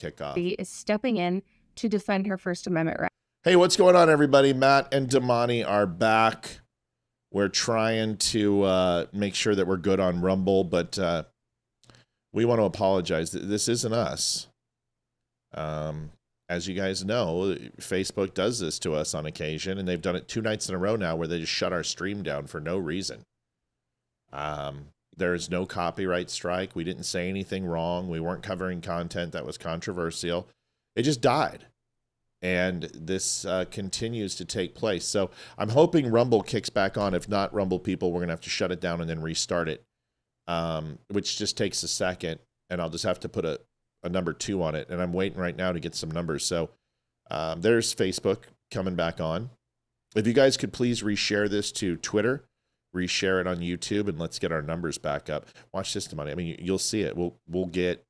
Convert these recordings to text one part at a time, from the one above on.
kickoff. Is stepping in to defend her First Amendment right. Hey, what's going on, everybody? Matt and Damani are back. We're trying to make sure that we're good on Rumble, but we want to apologize. This isn't us. As you guys know, Facebook does this to us on occasion, and they've done it 2 nights in a row now where they just shut our stream down for no reason. There is no copyright strike. We didn't say anything wrong. We weren't covering content that was controversial. It just died. And this continues to take place. So I'm hoping Rumble kicks back on. If not, Rumble people, we're going to have to shut it down and then restart it, which just takes a second. And I'll just have to put a number 2 on it. And I'm waiting right now to get some numbers. So there's Facebook coming back on. If you guys could please reshare this to Twitter, reshare it on YouTube, and let's get our numbers back up. Watch this, Damani. I mean, you'll see it. We'll get,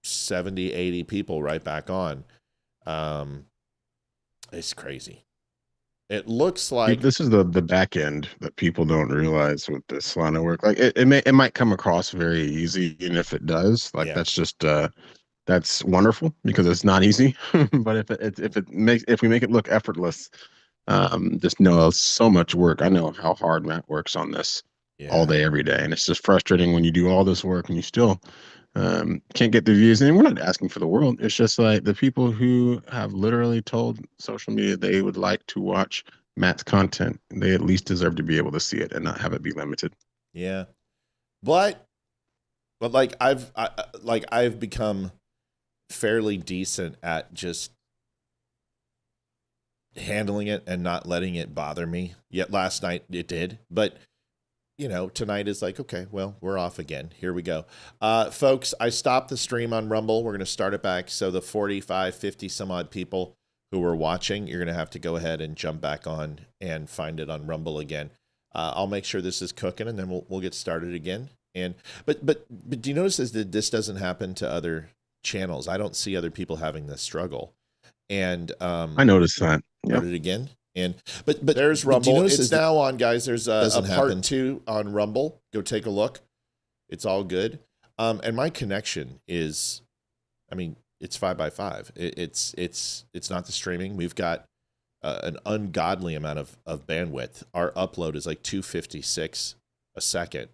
70, 80 people right back on. It's crazy. It looks like this is the back end that people don't realize with this line of work. Like it might come across very easy, and if it does, that's just that's wonderful because it's not easy. But if we make it look effortless, just know so much work. I know how hard Matt works on this all day, every day, and it's just frustrating when you do all this work and you still can't get the views. And we're not asking for the world. It's just like the people who have literally told social media they would like to watch Matt's content, they at least deserve to be able to see it and not have it be limited. Yeah, but like I've become fairly decent at just handling it and not letting it bother me. Yet last night it did, but tonight is like, okay, well, we're off again. Here we go. Folks, I stopped the stream on Rumble. We're going to start it back. So the 45, 50 some odd people who were watching, you're going to have to go ahead and jump back on and find it on Rumble again. I'll make sure this is cooking, and then we'll get started again. But do you notice that this doesn't happen to other channels? I don't see other people having this struggle. And I noticed that. Yep. It again. But there's Rumble. It's now on, guys. There's a part 2 on Rumble. Go take a look. It's all good. And my connection is, it's 5x5. It's not the streaming. We've got an ungodly amount of bandwidth. Our upload is like 256 a second,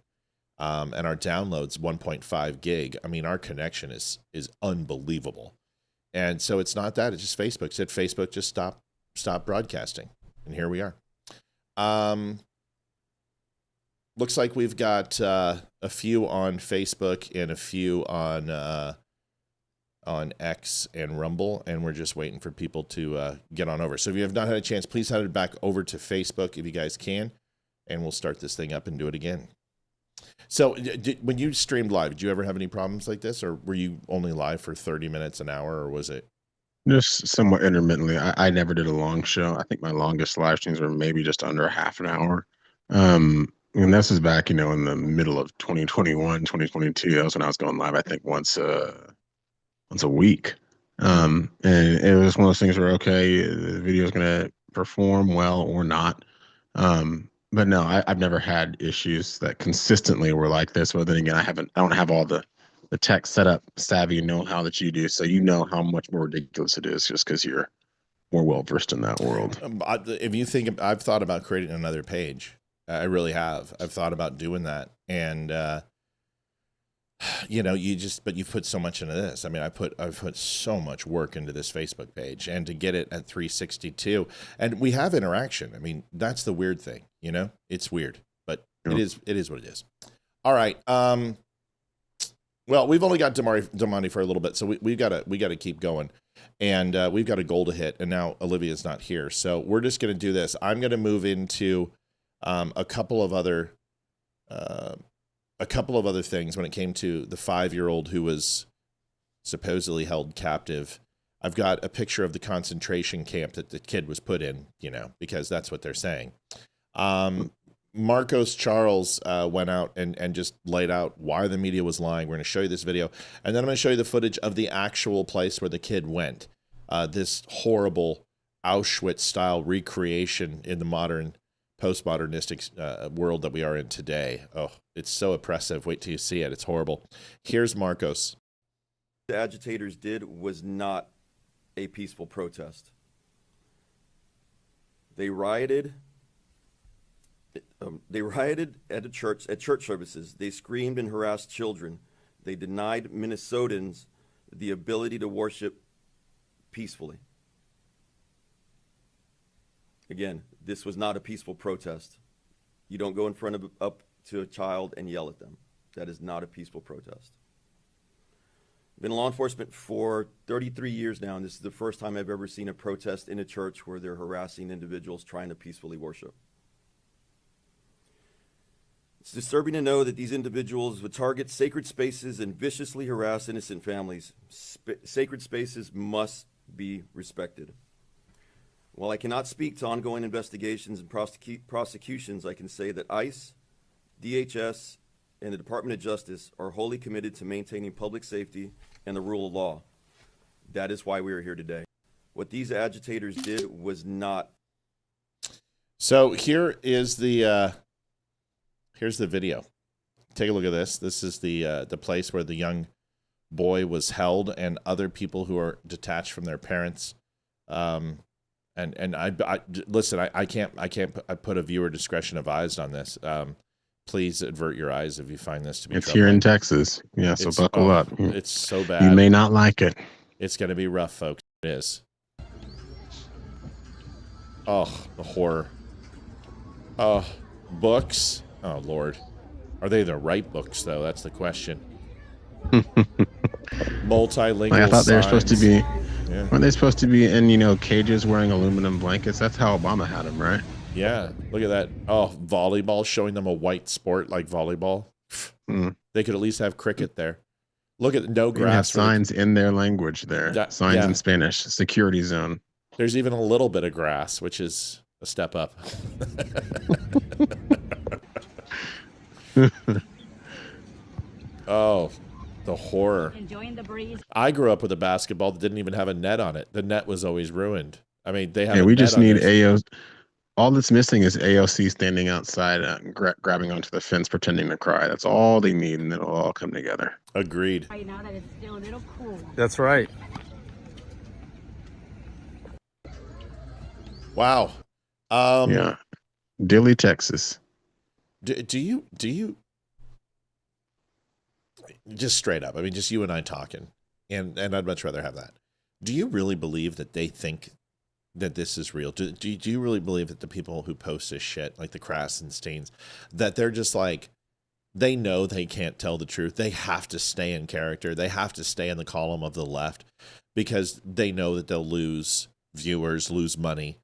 and our download's 1.5 gig. Our connection is unbelievable. And so it's not that. It's just Facebook. It said Facebook just stop broadcasting, and here we are. Looks like we've got a few on Facebook and a few on X and Rumble, and we're just waiting for people to get on over. So if you have not had a chance, please head back over to Facebook if you guys can, and we'll start this thing up and do it again. So when you streamed live, did you ever have any problems like this, or were you only live for 30 minutes, an hour, or was it? Just somewhat intermittently. I never did a long show. I think my longest live streams were maybe just under half an hour. And this is back, in the middle of 2021, 2022. That was when I was going live, I think once a week. And it was one of those things where, okay, the video is going to perform well or not. But no, I've never had issues that consistently were like this. But then again, I don't have all the tech setup savvy know-how that you do, so how much more ridiculous it is just because you're more well-versed in that world. If you think, I've thought about creating another page. I really have. I've thought about doing that. And, but you put so much into this. I've put so much work into this Facebook page, and to get it at 362, and we have interaction. That's the weird thing, it's weird, but it is what it is. All right. Well, we've only got Damani for a little bit, so we gotta keep going, and we've got a goal to hit. And now Olivia's not here, so we're just gonna do this. I'm gonna move into a couple of other things when it came to the 5-year-old who was supposedly held captive. I've got a picture of the concentration camp that the kid was put in, because that's what they're saying. Marcos Charles went out and just laid out why the media was lying. We're going to show you this video, and then I'm going to show you the footage of the actual place where the kid went. This horrible Auschwitz-style recreation in the modern, postmodernistic world that we are in today. Oh, it's so oppressive. Wait till you see it. It's horrible. Here's Marcos. The agitators did was not a peaceful protest. They rioted. They rioted at church services. They screamed and harassed children. They denied Minnesotans the ability to worship peacefully. Again, this was not a peaceful protest. You don't go in front of up to a child and yell at them. That is not a peaceful protest. I've been in law enforcement for 33 years now, and this is the first time I've ever seen a protest in a church where they're harassing individuals trying to peacefully worship. It's disturbing to know that these individuals would target sacred spaces and viciously harass innocent families. Sacred spaces must be respected. While I cannot speak to ongoing investigations and prosecutions, I can say that ICE, DHS, and the Department of Justice are wholly committed to maintaining public safety and the rule of law. That is why we are here today. What these agitators did was not. So here is the here's the video. Take a look at this. This is the place where the young boy was held, and other people who are detached from their parents. And I listen. I can't put a viewer discretion advised on this. Please avert your eyes if you find this to be. It's troubling. here in Texas. Yeah, so buckle up. It's so bad. You may not like it. It's going to be rough, folks. It is. Oh, the horror. Oh, books. Oh, Lord. Are they the right books, though? That's the question. Multilingual I thought they were supposed to be. Yeah. Weren't they supposed to be in, cages wearing aluminum blankets? That's how Obama had them, right? Yeah. Look at that. Oh, volleyball, showing them a white sport like volleyball. They could at least have cricket there. Look at no grass. Have signs in their language there. Signs in Spanish. Security zone. There's even a little bit of grass, which is a step up. Oh, the horror. Enjoying the breeze. I grew up with a basketball that didn't even have a net on it. The net was always ruined. I mean, they have. Yeah, we just need AOC. All that's missing is AOC standing outside, grabbing onto the fence, pretending to cry. That's all they need, and it'll all come together. Agreed. Right now that it's still a little cool. That's right. Wow. Yeah, Dilley, Texas. Do you just straight up? I mean, just you and I talking, and I'd much rather have that. Do you really believe that they think that this is real? Do you really believe that the people who post this shit, like the Krasensteins, that they're just like, they know they can't tell the truth. They have to stay in character. They have to stay in the column of the left because they know that they'll lose viewers, lose money.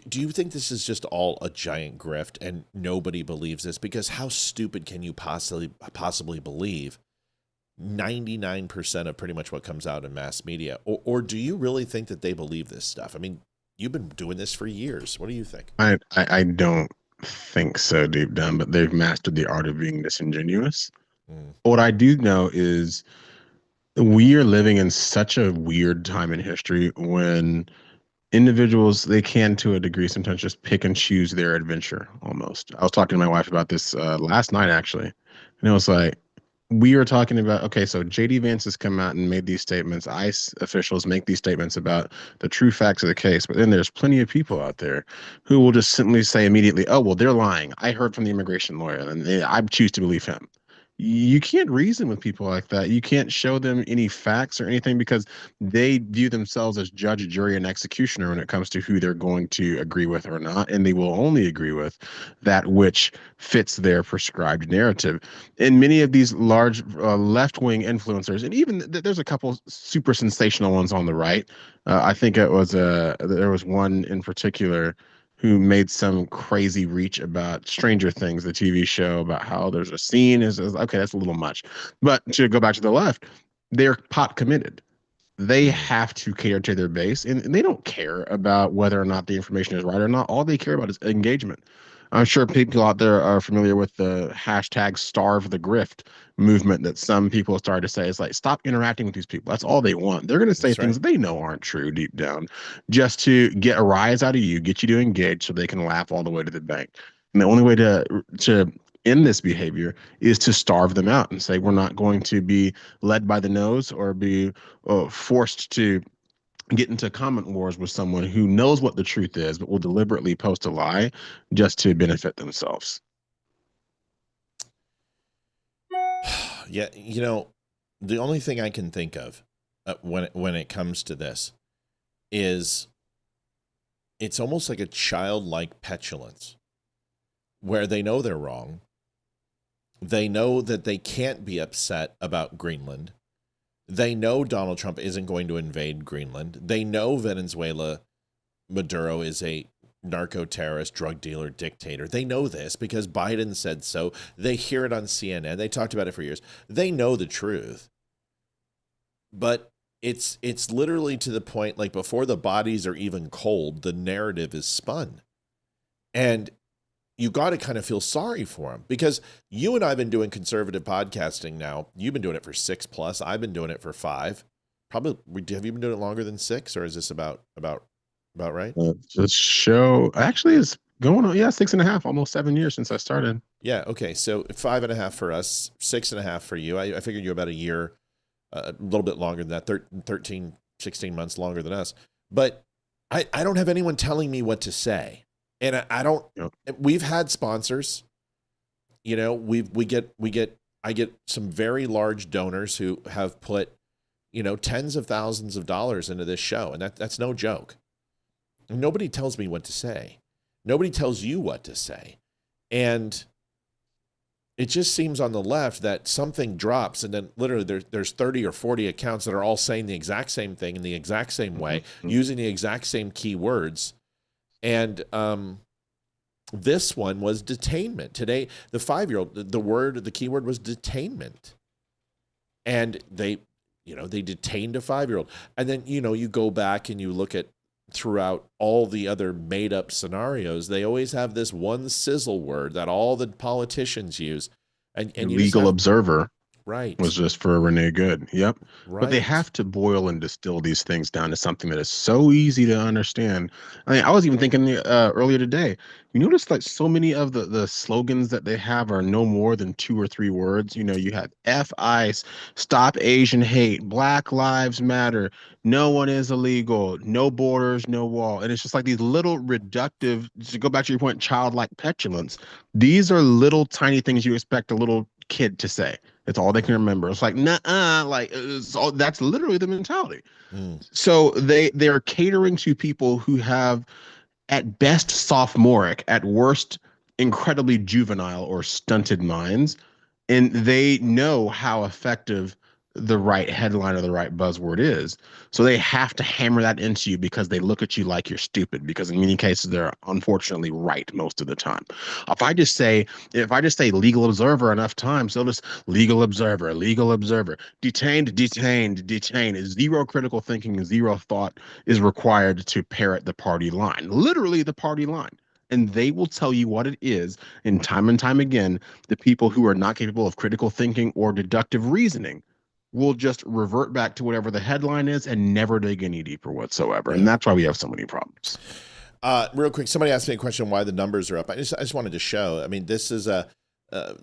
Do you think this is just all a giant grift and nobody believes this? Because how stupid can you possibly believe 99% of pretty much what comes out in mass media? Or do you really think that they believe this stuff? I mean, you've been doing this for years. What do you think? I don't think so deep down, but they've mastered the art of being disingenuous. What I do know is we are living in such a weird time in history when individuals, they can, to a degree, sometimes just pick and choose their adventure almost. I was talking to my wife about this last night, actually. And it was like, we were talking about, okay, so JD Vance has come out and made these statements. ICE officials make these statements about the true facts of the case. But then there's plenty of people out there who will just simply say immediately, oh, well, they're lying. I heard from the immigration lawyer, and I choose to believe him. You can't reason with people like that. You can't show them any facts or anything because they view themselves as judge, jury, and executioner when it comes to who they're going to agree with or not. And they will only agree with that which fits their prescribed narrative. And many of these large left-wing influencers, and even there's a couple super sensational ones on the right. I think it was there was one in particular who made some crazy reach about Stranger Things, the TV show, about how there's a scene. Okay, that's a little much. But to go back to the left, they're pot committed. They have to cater to their base, and they don't care about whether or not the information is right or not. All they care about is engagement. I'm sure people out there are familiar with the hashtag starve the grift movement that some people started to say. It's like, stop interacting with these people. That's all they want. They're going to say things they know aren't true deep down just to get a rise out of you, get you to engage so they can laugh all the way to the bank. And the only way to in this behavior is to starve them out and say, we're not going to be led by the nose or be forced to get into comment wars with someone who knows what the truth is, but will deliberately post a lie just to benefit themselves. Yeah, you know, the only thing I can think of when it comes to this is it's almost like a childlike petulance where they know they're wrong. They know that they can't be upset about Greenland. They know Donald Trump isn't going to invade Greenland. They know Venezuela, Maduro is a narco-terrorist, drug dealer, dictator. They know this because Biden said so. They hear it on CNN. They talked about it for years. They know the truth. But it's literally to the point, like before the bodies are even cold, the narrative is spun. And you got to kind of feel sorry for them because you and I have been doing conservative podcasting now. You've been doing it for 6+. I've been doing it for 5. Probably, have you been doing it longer than 6, or is this about right? The show actually is going on, 6.5, almost 7 years since I started. Yeah. Okay. So 5.5 for us, 6.5 for you. I figured you're about a year, a little bit longer than that, 13, 16 months longer than us. But I don't have anyone telling me what to say. And I don't, we've had sponsors, you know, I get some very large donors who have put, you know, tens of thousands of dollars into this show. And that's no joke. Nobody tells me what to say. Nobody tells you what to say. And it just seems on the left that something drops and then literally there's 30 or 40 accounts that are all saying the exact same thing in the exact same way, using the exact same keywords. And this one was detainment. Today, the 5-year-old, the keyword was detainment. And they detained a 5-year-old. And then, you know, you go back and you look at throughout all the other made up scenarios, they always have this one sizzle word that all the politicians use. And legal observer. Right. Was just for Renee Good. Yep. Right. But they have to boil and distill these things down to something that is so easy to understand. I mean, I was even thinking earlier today, you notice like so many of the slogans that they have are no more than 2 or 3 words. You know, you have F ICE, stop Asian hate, Black Lives Matter, no one is illegal, no borders, no wall. And it's just like these little reductive, to go back to your point, childlike petulance. These are little tiny things you expect a little kid to say. It's all they can remember. It's like, nah, like that's literally the mentality. So they're catering to people who have, at best, sophomoric, at worst, incredibly juvenile or stunted minds, and they know how effective the right headline or the right buzzword is. So they have to hammer that into you because they look at you like you're stupid, because in many cases they're unfortunately right most of the time. If I just say legal observer enough times, they'll just legal observer, detained. Zero critical thinking and zero thought is required to parrot the party line, literally the party line. And they will tell you what it is. And time again, the people who are not capable of critical thinking or deductive reasoning will just revert back to whatever the headline is and never dig any deeper whatsoever. Yeah. And that's why we have so many problems. Real quick, somebody asked me a question why the numbers are up. I just wanted to show. I mean, this is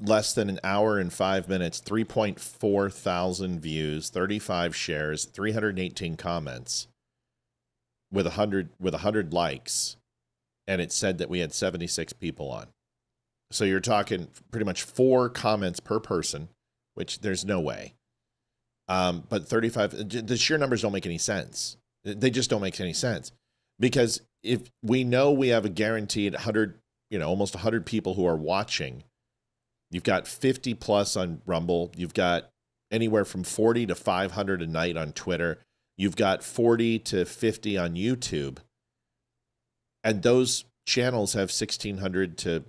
less than an hour and 5 minutes, 3.4 thousand views, 35 shares, 318 comments, with 100 likes, and it said that we had 76 people on. So you're talking pretty much 4 comments per person, which there's no way. But 35, the sheer numbers don't make any sense. They just don't make any sense, because if we know we have a guaranteed 100, almost 100 people who are watching, you've got 50 plus on Rumble. You've got anywhere from 40 to 500 a night on Twitter. You've got 40 to 50 on YouTube. And those channels have 1,600 to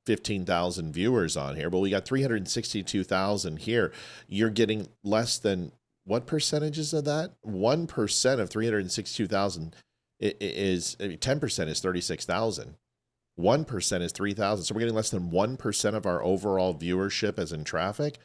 15,000 viewers on here. Well, we got 362,000 here. You're getting less than, what percentages of that? 1% of 362,000 is 10% is 36,000. 1% is 3,000. So we're getting less than 1% of our overall viewership as in traffic,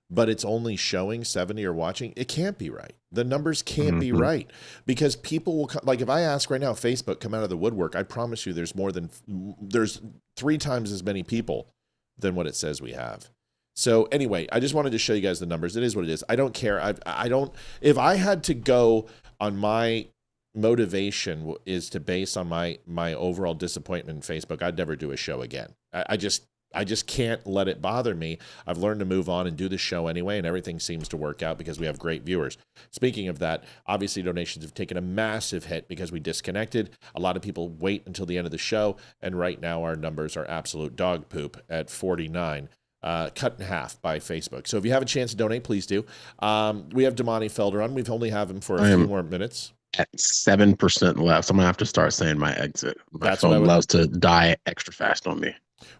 but it's only showing 70 are watching. It can't be right. The numbers can't be right, because people will like, if I ask right now, Facebook come out of the woodwork, I promise you there's 3 times as many people than what it says we have. So anyway, I just wanted to show you guys the numbers. It is what it is. I don't care. I don't, if I had to go on my motivation is to base on my overall disappointment in Facebook, I'd never do a show again. I just can't let it bother me. I've learned to move on and do the show anyway, and everything seems to work out because we have great viewers. Speaking of that, obviously donations have taken a massive hit because we disconnected. A lot of people wait until the end of the show, and right now our numbers are absolute dog poop at 49. Cut in half by Facebook. So if you have a chance to donate, please do. We have Damani Felder on. We've only have him for a few more minutes. At 7% left. So I'm going to have to start saying my exit. My phone loves to die extra fast on me.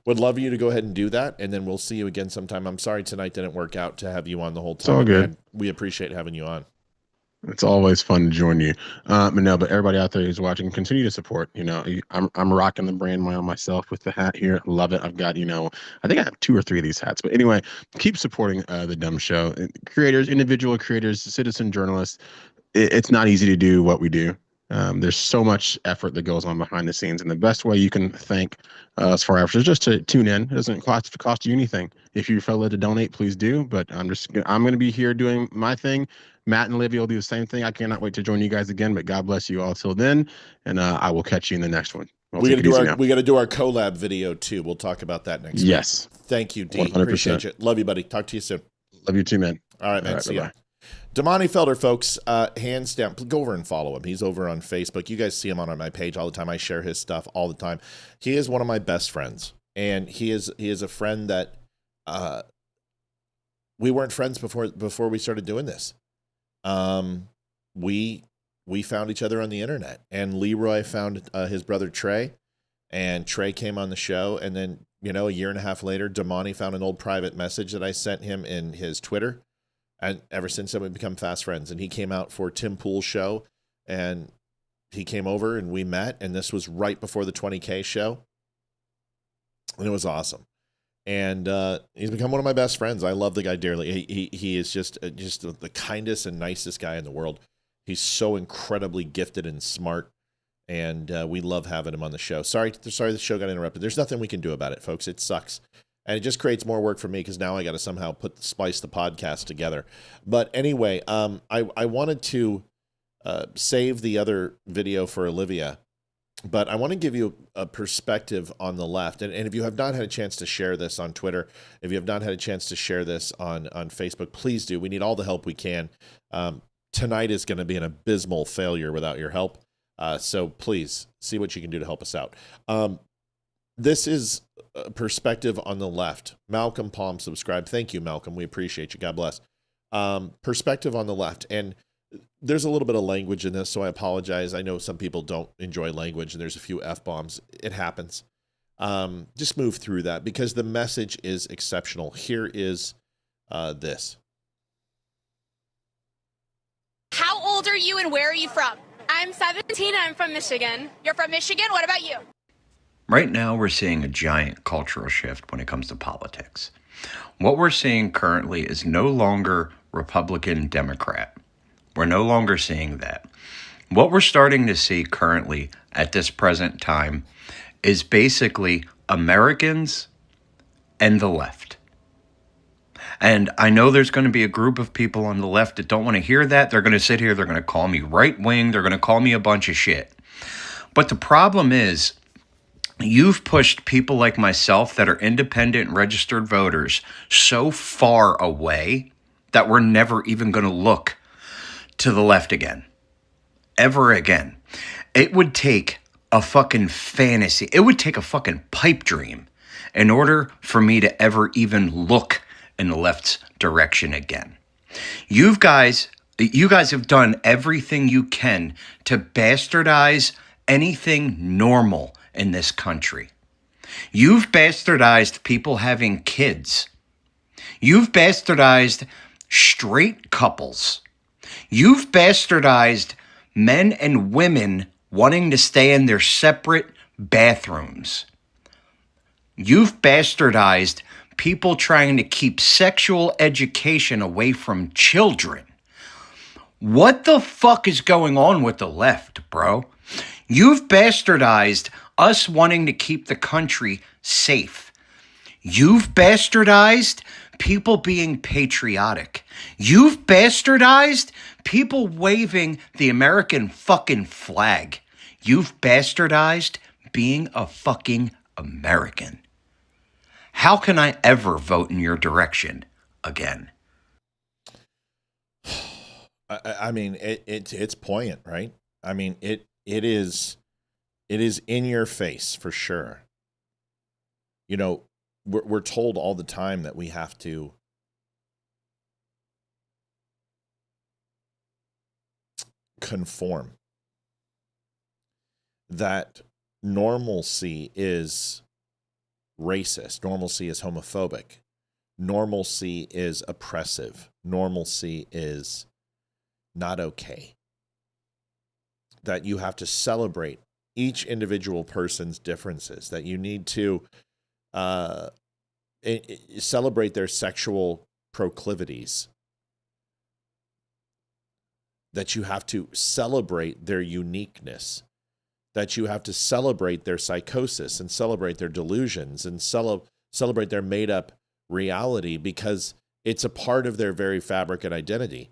Would love you to go ahead and do that, and then we'll see you again sometime. I'm sorry tonight didn't work out to have you on the whole time. It's all good. We appreciate having you on. It's always fun to join you. But everybody out there who's watching, continue to support. I'm rocking the brand myself with the hat here. Love it. I've got, I think I have 2 or 3 of these hats. But anyway, keep supporting the Dumb Show. Creators, individual creators, citizen journalists. It's not easy to do what we do. There's so much effort that goes on behind the scenes, and the best way you can thank us for our efforts is just to tune in. It doesn't cost you anything. If you feel led to donate, please do. But I'm going to be here doing my thing. Matt and Olivia will do the same thing. I cannot wait to join you guys again. But God bless you all till then, and I will catch you in the next one. We got to do our collab video too. We'll talk about that next week. Yes. Thank you, D. 100%. Appreciate you. Love you, buddy. Talk to you soon. Love you too, man. All right, man. See ya. Damani Felder, folks, hands down, go over and follow him. He's over on Facebook. You guys see him on my page all the time. I share his stuff all the time. He is one of my best friends, and he is a friend that we weren't friends before we started doing this. We found each other on the internet, and Leroy found his brother Trey, and Trey came on the show, and then a year and a half later, Damani found an old private message that I sent him in his Twitter. And ever since then, we've become fast friends. And he came out for Tim Pool's show, and he came over and we met. And this was right before the 20K show, and it was awesome. And he's become one of my best friends. I love the guy dearly. He is just the kindest and nicest guy in the world. He's so incredibly gifted and smart, and we love having him on the show. Sorry the show got interrupted. There's nothing we can do about it, folks. It sucks. And it just creates more work for me because now I got to somehow splice the podcast together. But anyway, I wanted to save the other video for Olivia, but I want to give you a perspective on the left. And if you have not had a chance to share this on Twitter, if you have not had a chance to share this on Facebook, please do. We need all the help we can. Tonight is going to be an abysmal failure without your help. So please see what you can do to help us out. This is a perspective on the left. Malcolm Palm subscribe. Thank you, Malcolm. We appreciate you. God bless. Perspective on the left. And there's a little bit of language in this, so I apologize. I know some people don't enjoy language, and there's a few F-bombs. It happens. Just move through that because the message is exceptional. Here is this. How old are you and where are you from? I'm 17. I'm from Michigan. You're from Michigan? What about you? Right now, we're seeing a giant cultural shift when it comes to politics. What we're seeing currently is no longer Republican, Democrat. We're no longer seeing that. What we're starting to see currently at this present time is basically Americans and the left. And I know there's going to be a group of people on the left that don't want to hear that. They're going to sit here. They're going to call me right-wing. They're going to call me a bunch of shit. But the problem is, you've pushed people like myself that are independent registered voters so far away that we're never even going to look to the left again. Ever again. It would take a fucking fantasy. It would take a fucking pipe dream in order for me to ever even look in the left's direction again. You guys have done everything you can to bastardize anything normal in this country. You've bastardized people having kids. You've bastardized straight couples. You've bastardized men and women wanting to stay in their separate bathrooms. You've bastardized people trying to keep sexual education away from children. What the fuck is going on with the left, bro? You've bastardized us wanting to keep the country safe. You've bastardized people being patriotic. You've bastardized people waving the American fucking flag. You've bastardized being a fucking American. How can I ever vote in your direction again? I mean, it's poignant, right? I mean, it is in your face for sure. You know, we're told all the time that we have to conform, that normalcy is racist, normalcy is homophobic, normalcy is oppressive, normalcy is not okay, that you have to celebrate each individual person's differences, that you need to celebrate their sexual proclivities, that you have to celebrate their uniqueness, that you have to celebrate their psychosis and celebrate their delusions and celebrate their made-up reality because it's a part of their very fabric and identity,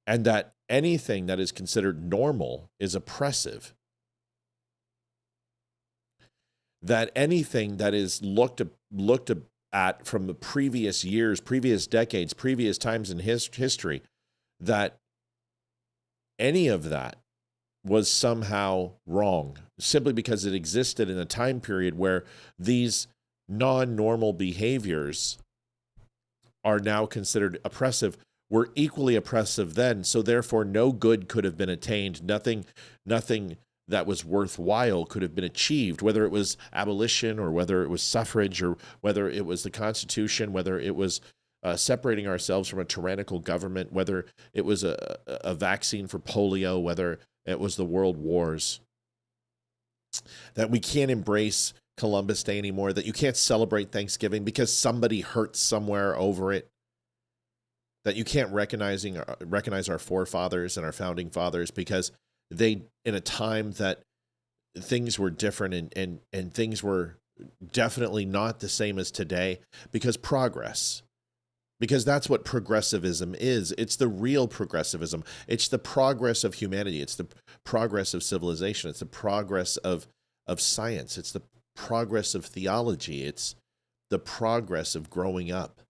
and that anything that is considered normal is oppressive, that anything that is looked at from the previous years, previous decades, previous times in history, that any of that was somehow wrong, simply because it existed in a time period where these non-normal behaviors are now considered oppressive, were equally oppressive then, so therefore no good could have been attained, nothing that was worthwhile could have been achieved, whether it was abolition or whether it was suffrage or whether it was the Constitution, whether it was separating ourselves from a tyrannical government, whether it was a vaccine for polio, whether it was the world wars. That we can't embrace Columbus Day anymore, that you can't celebrate Thanksgiving because somebody hurt somewhere over it, that you can't recognize our forefathers and our founding fathers because they, in a time that things were different and things were definitely not the same as today, because that's what progressivism is. It's the real progressivism. It's the progress of humanity. It's the progress of civilization. It's the progress of science. It's the progress of theology. It's the progress of growing up.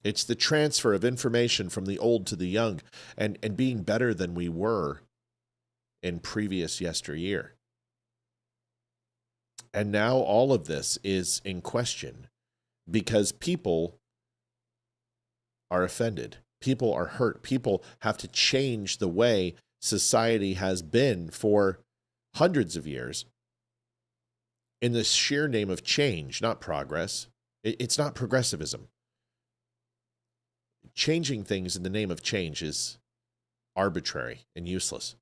It's the transfer of information from the old to the young and being better than we were in previous yesteryear. And now all of this is in question because people are offended. People are hurt. People have to change the way society has been for hundreds of years in the sheer name of change, not progress. It's not progressivism. Changing things in the name of change is arbitrary and useless.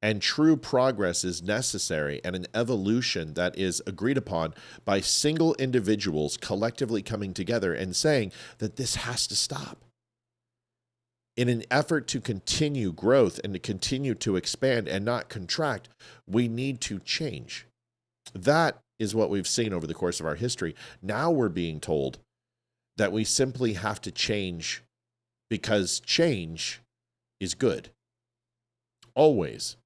And true progress is necessary, and an evolution that is agreed upon by single individuals collectively coming together and saying that this has to stop. In an effort to continue growth and to continue to expand and not contract, we need to change. That is what we've seen over the course of our history. Now we're being told that we simply have to change because change is good. Always.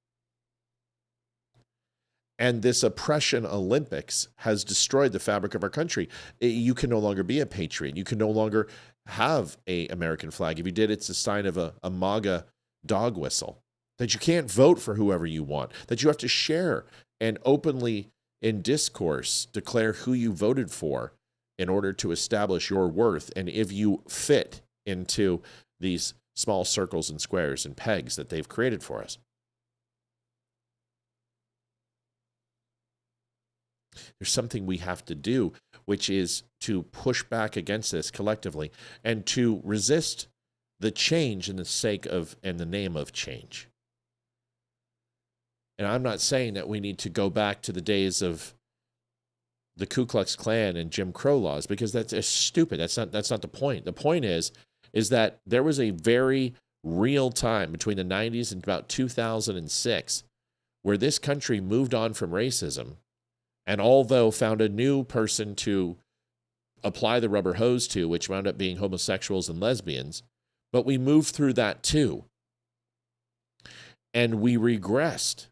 And this oppression Olympics has destroyed the fabric of our country. You can no longer be a patriot. You can no longer have an American flag. If you did, it's a sign of a MAGA dog whistle. That you can't vote for whoever you want. That you have to share and openly in discourse declare who you voted for in order to establish your worth and if you fit into these small circles and squares and pegs that they've created for us. There's something we have to do, which is to push back against this collectively and to resist the change in the sake of and the name of change. And I'm not saying that we need to go back to the days of the Ku Klux Klan and Jim Crow laws, because that's stupid. That's not the point. The point is that there was a very real time between the 90s and about 2006 where this country moved on from racism, and although found a new person to apply the rubber hose to, which wound up being homosexuals and lesbians, but we moved through that too. And we regressed.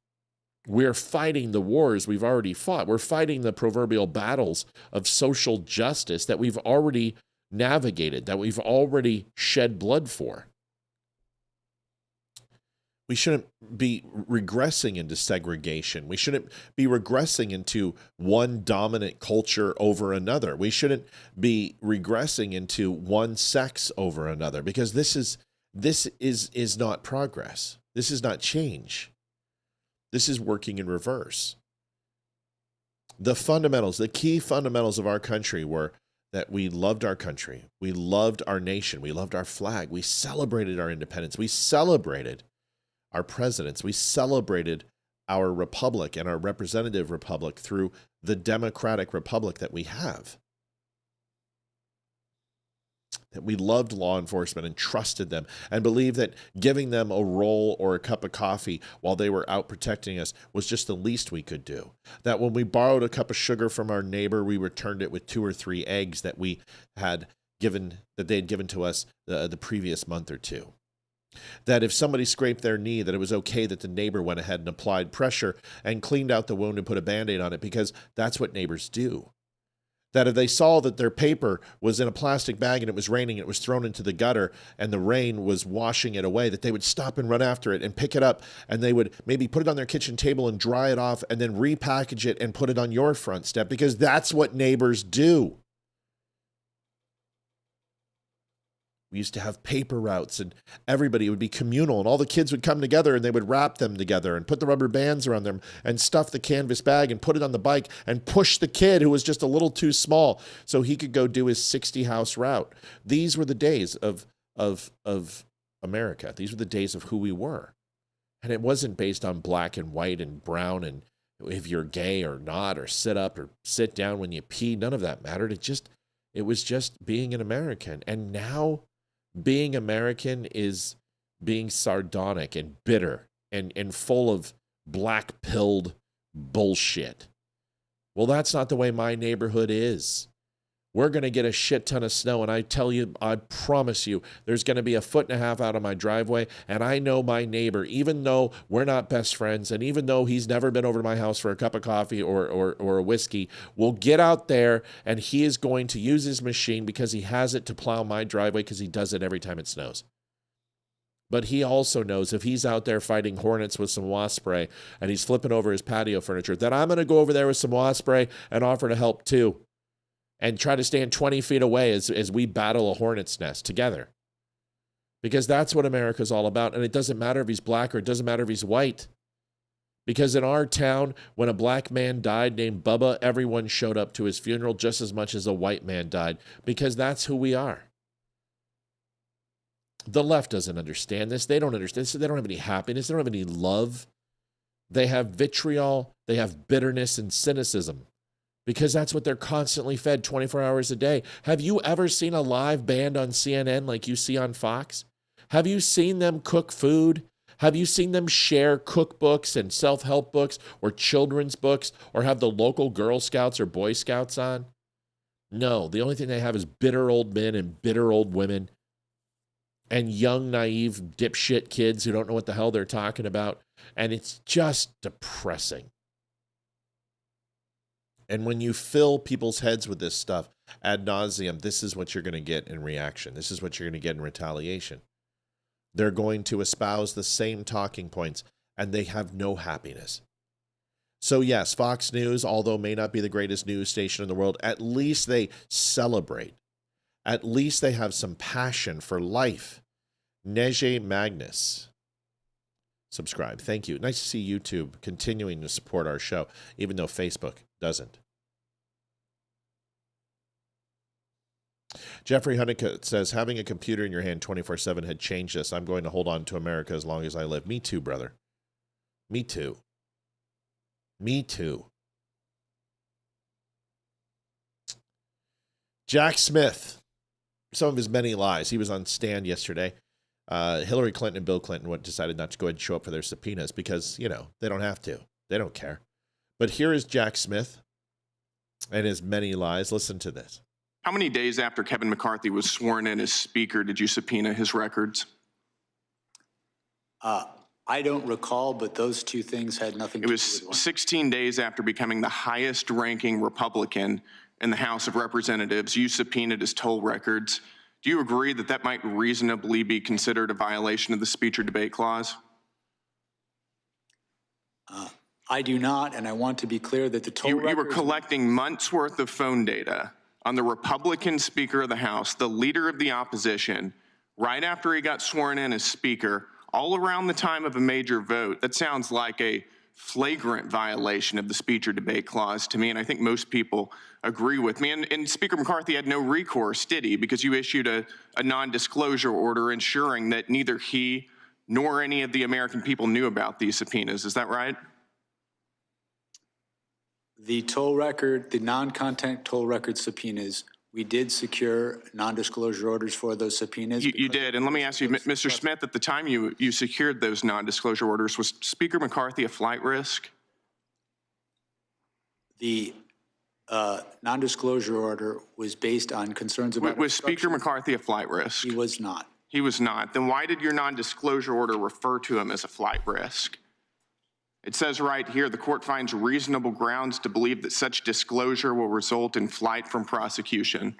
We're fighting the wars we've already fought. We're fighting the proverbial battles of social justice that we've already navigated, that we've already shed blood for. We shouldn't be regressing into segregation. We shouldn't be regressing into one dominant culture over another. We shouldn't be regressing into one sex over another, because this is not progress. This is not change. This is working in reverse. The fundamentals, the key fundamentals of our country were that we loved our country. We loved our nation. We loved our flag. We celebrated our independence. We celebrated our presidents. We celebrated our republic and our representative republic through the democratic republic that we have. That we loved law enforcement and trusted them and believed that giving them a roll or a cup of coffee while they were out protecting us was just the least we could do. That when we borrowed a cup of sugar from our neighbor, we returned it with 2 or 3 eggs that we had given, that they had given to us the previous month or two. That if somebody scraped their knee, that it was okay that the neighbor went ahead and applied pressure and cleaned out the wound and put a Band-Aid on it, because that's what neighbors do. That if they saw that their paper was in a plastic bag and it was raining, it was thrown into the gutter and the rain was washing it away, that they would stop and run after it and pick it up, and they would maybe put it on their kitchen table and dry it off and then repackage it and put it on your front step, because that's what neighbors do. We used to have paper routes, and everybody would be communal, and all the kids would come together and they would wrap them together and put the rubber bands around them and stuff the canvas bag and put it on the bike and push the kid who was just a little too small so he could go do his 60 house route. These were the days of America. These were the days of who we were. And it wasn't based on black and white and brown and if you're gay or not, or sit up or sit down when you pee. None of that mattered. It was just being an American. And now being American is being sardonic and bitter and full of black-pilled bullshit. Well, that's not the way my neighborhood is. We're going to get a shit ton of snow, and I tell you, I promise you, there's going to be 1.5 feet out of my driveway, and I know my neighbor, even though we're not best friends, and even though he's never been over to my house for a cup of coffee or a whiskey, will get out there, and he is going to use his machine because he has it to plow my driveway, because he does it every time it snows. But he also knows if he's out there fighting hornets with some wasp spray, and he's flipping over his patio furniture, that I'm going to go over there with some wasp spray and offer to help too, and try to stand 20 feet away as we battle a hornet's nest together. Because that's what America's all about. And it doesn't matter if he's black or it doesn't matter if he's white. Because in our town, when a black man died named Bubba, everyone showed up to his funeral just as much as a white man died. Because that's who we are. The left doesn't understand this. They don't understand this. They don't have any happiness. They don't have any love. They have vitriol. They have bitterness and cynicism. Because that's what they're constantly fed 24 hours a day. Have you ever seen a live band on CNN like you see on Fox? Have you seen them cook food? Have you seen them share cookbooks and self-help books or children's books, or have the local Girl Scouts or Boy Scouts on? No, the only thing they have is bitter old men and bitter old women and young, naive, dipshit kids who don't know what the hell they're talking about. And it's just depressing. And when you fill people's heads with this stuff ad nauseum, this is what you're going to get in reaction. This is what you're going to get in retaliation. They're going to espouse the same talking points, and they have no happiness. So yes, Fox News, although may not be the greatest news station in the world, at least they celebrate. At least they have some passion for life. Neje Magnus. Subscribe. Thank you. Nice to see YouTube continuing to support our show, even though Facebook doesn't. Jeffrey Honeycutt says, having a computer in your hand 24/7 had changed us. I'm going to hold on to America as long as I live. Me too, brother. Me too. Me too. Jack Smith. Some of his many lies. He was on Stand yesterday. Hillary Clinton and Bill Clinton decided not to go ahead and show up for their subpoenas because, you know, they don't have to. They don't care. But here is Jack Smith and his many lies. Listen to this. How many days after Kevin McCarthy was sworn in as Speaker did you subpoena his records? I don't recall, but those two things had nothing to It do was with one. 16 days after becoming the highest ranking Republican in the House of Representatives. You subpoenaed his toll records. Do you agree that that might reasonably be considered a violation of the speech or debate clause? I do not, and I want to be clear that the toll You were records... collecting months' worth of phone data on the Republican Speaker of the House, the leader of the opposition, right after he got sworn in as Speaker, all around the time of a major vote. That sounds like a flagrant violation of the speech or debate clause to me, and I think most people agree with me. And Speaker McCarthy had no recourse, did he? Because you issued a non-disclosure order ensuring that neither he nor any of the American people knew about these subpoenas. Is that right? The toll record, the non-content toll record subpoenas, we did secure non-disclosure orders for those subpoenas. You did. And let me ask you, Mr. Smith, at the time you secured those non-disclosure orders, was Speaker McCarthy a flight risk? The non-disclosure order was based on concerns about... Was Speaker McCarthy a flight risk? He was not. He was not. Then why did your non-disclosure order refer to him as a flight risk? It says right here, the court finds reasonable grounds to believe that such disclosure will result in flight from prosecution.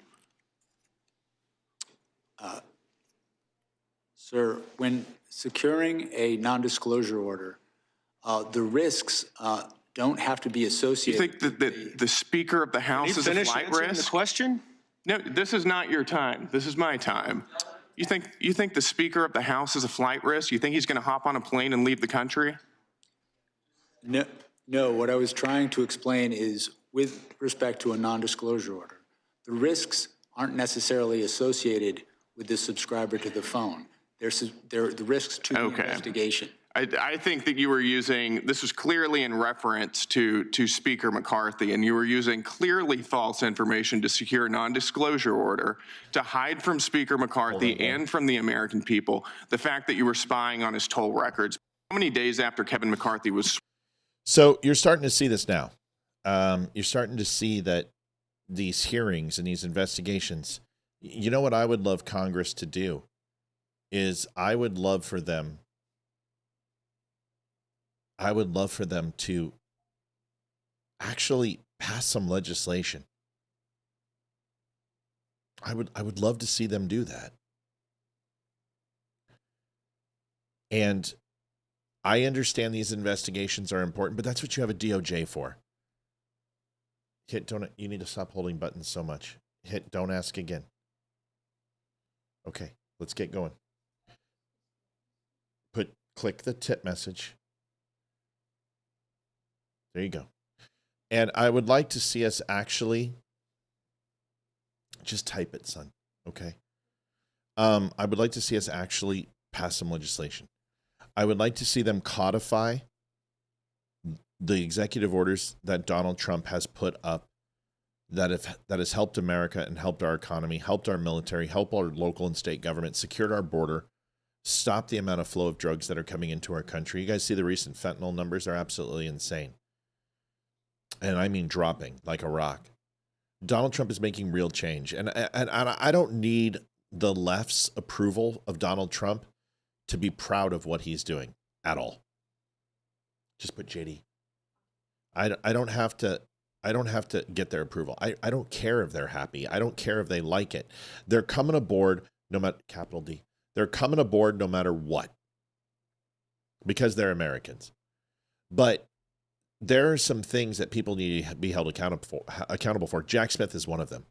Sir, when securing a non-disclosure order, the risks don't have to be You associated... think that the Speaker of the House is a flight risk? The question? No, this is not your time. This is my time. You think the Speaker of the House is a flight risk? You think he's going to hop on a plane and leave the country? No, what I was trying to explain is with respect to a non-disclosure order, the risks aren't necessarily associated with the subscriber to the phone. They're the risks to the investigation. I think that you were using, this was clearly in reference to Speaker McCarthy, and you were using clearly false information to secure a non-disclosure order to hide from Speaker McCarthy and from the American people the fact that you were spying on his toll records. How many days after Kevin McCarthy was... So you're starting to see this now. You're starting to see that these hearings and these investigations, you know what I would love Congress to do is I would love for them to actually pass some legislation. I would love to see them do that. And I understand these investigations are important, but that's what you have a DOJ for. You need to stop holding buttons so much. Don't ask again. Okay, let's get going. Click the tip message. There you go. And I would like to see us actually just type it, son. Okay. I would like to see us actually pass some legislation. I would like to see them codify the executive orders that Donald Trump has put up that has helped America and helped our economy, helped our military, helped our local and state government, secured our border, stop the amount of flow of drugs that are coming into our country. You guys see the recent fentanyl numbers? They're absolutely insane. And I mean dropping like a rock. Donald Trump is making real change. And I don't need the left's approval of Donald Trump to be proud of what he's doing at all. Just put JD. I don't have to get their approval. I don't care if they're happy. I don't care if they like it. They're coming aboard no matter, capital D. They're coming aboard no matter what. Because they're Americans. But there are some things that people need to be held accountable for. Jack Smith is one of them.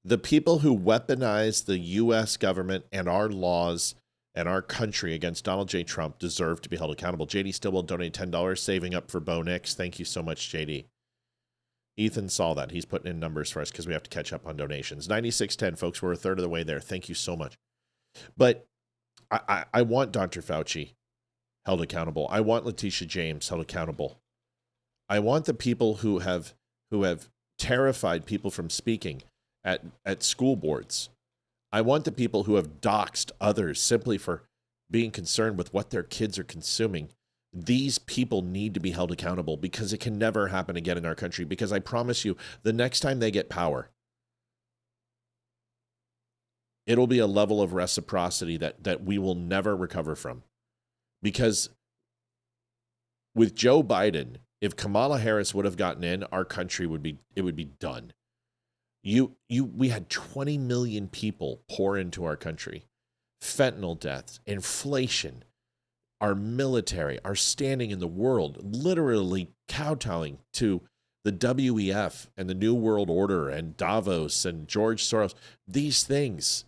The people who weaponize the U.S. government and our laws and our country against Donald J. Trump deserve to be held accountable. JD Stillwell donated $10, saving up for Bo Nix. Thank you so much, JD. Ethan saw that. He's putting in numbers for us because we have to catch up on donations. 9610, folks. We're a third of the way there. Thank you so much. But I want Dr. Fauci held accountable. I want Letitia James held accountable. I want the people who have terrified people from speaking at school boards. I want the people who have doxed others simply for being concerned with what their kids are consuming. These people need to be held accountable because it can never happen again in our country. Because I promise you, the next time they get power, it'll be a level of reciprocity that we will never recover from. Because with Joe Biden, if Kamala Harris would have gotten in, our country would be done. We had 20 million people pour into our country. Fentanyl deaths, inflation, our military, our standing in the world, literally kowtowing to the WEF and the New World Order and Davos and George Soros. These things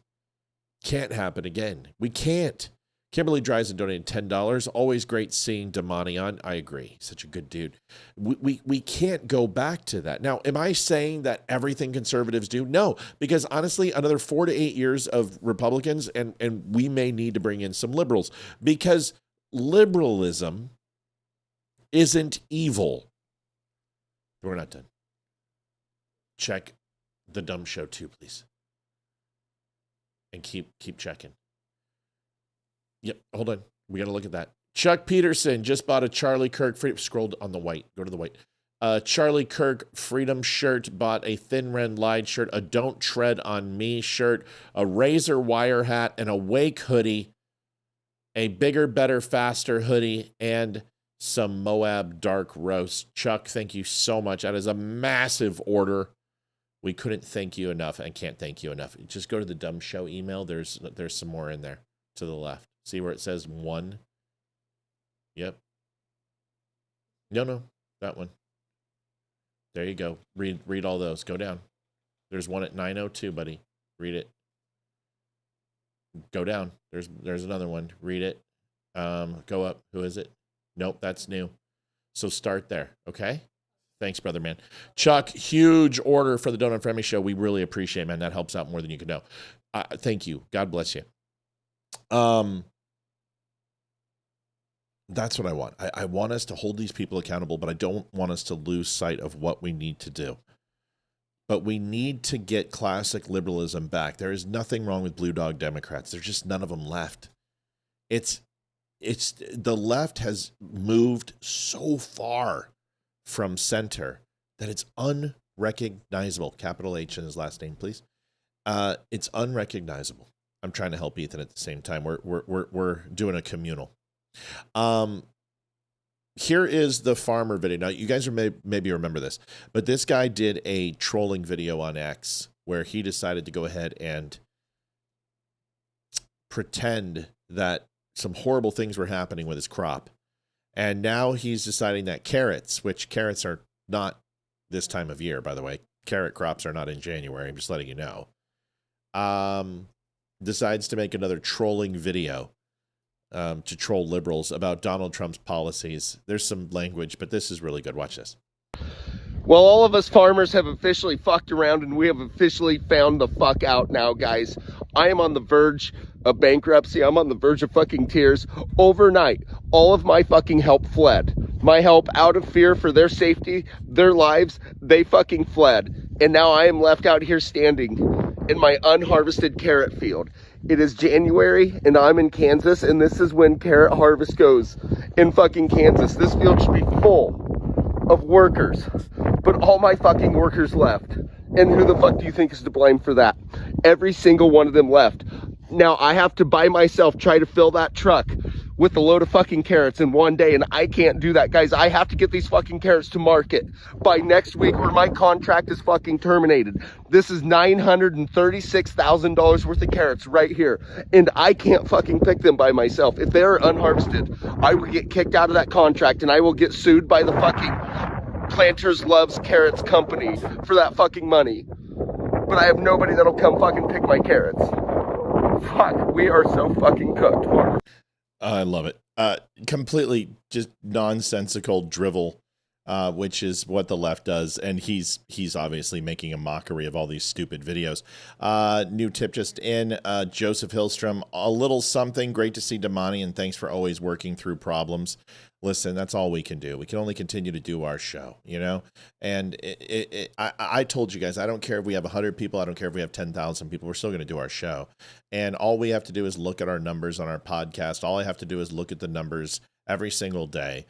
can't happen again. We can't. Kimberly Dreisen donated $10. Always great seeing Damani on. I agree. Such a good dude. We can't go back to that. Now, am I saying that everything conservatives do? No, because honestly, another 4 to 8 years of Republicans, and we may need to bring in some liberals, because liberalism isn't evil. We're not done. Check the dumb show too, please. And keep checking. Yep, hold on. We got to look at that. Chuck Peterson just bought a Charlie Kirk freedom. Scrolled on the white. Go to the white. Charlie Kirk freedom shirt. Bought a Thin Ren Lied shirt. A Don't Tread on Me shirt. A Razor Wire hat. An Awake hoodie. A Bigger, Better, Faster hoodie. And some Moab Dark Roast. Chuck, thank you so much. That is a massive order. We couldn't thank you enough and can't thank you enough. Just go to the Dumb Show email. There's some more in there to the left. See where it says 1? Yep. No, that one. There you go. Read all those. Go down. There's one at 9:02, buddy. Read it. Go down. There's another one. Read it. Go up. Who is it? Nope, that's new. So start there, okay? Thanks, brother, man. Chuck, huge order for the Donut Friendly Show. We really appreciate it, man. That helps out more than you can know. Thank you. God bless you. That's what I want. I want us to hold these people accountable, but I don't want us to lose sight of what we need to do. But we need to get classic liberalism back. There is nothing wrong with blue dog Democrats. There's just none of them left. It's the left has moved so far from center that it's unrecognizable. Capital H in his last name, please. It's unrecognizable. I'm trying to help Ethan at the same time. We're doing a communal. Here is the farmer video. Now, you guys maybe remember this, but this guy did a trolling video on X where he decided to go ahead and pretend that some horrible things were happening with his crop. And now he's deciding that carrots, which carrots are not this time of year, by the way. Carrot crops are not in January. I'm just letting you know. Decides to make another trolling video to troll liberals about Donald Trump's policies. There's some language, but this is really good. Watch this. Well, all of us farmers have officially fucked around, and we have officially found the fuck out now, guys. I am on the verge of bankruptcy. I'm on the verge of fucking tears. Overnight, all of my fucking help fled. My help, out of fear for their safety, their lives, they fucking fled. And now I am left out here standing in my unharvested carrot field. It is January, and I'm in Kansas, and this is when carrot harvest goes in fucking Kansas. This field should be full of workers, but all my fucking workers left. And who the fuck do you think is to blame for that? Every single one of them left. Now I have to by myself try to fill that truck with a load of fucking carrots in one day, and I can't do that, guys. I have to get these fucking carrots to market by next week or my contract is fucking terminated. This is $936,000 worth of carrots right here, and I can't fucking pick them by myself. If they're unharvested, I will get kicked out of that contract, and I will get sued by the fucking Planters Loves Carrots company for that fucking money. But I have nobody that'll come fucking pick my carrots. Fuck, we are so fucking cooked, farmers. I love it. Completely just nonsensical drivel, which is what the left does. And he's obviously making a mockery of all these stupid videos. New tip just in, Joseph Hillstrom, a little something. Great to see Damani, and thanks for always working through problems. Listen, that's all we can do. We can only continue to do our show, you know? And I told you guys, I don't care if we have 100 people. I don't care if we have 10,000 people. We're still going to do our show. And all we have to do is look at our numbers on our podcast. All I have to do is look at the numbers every single day.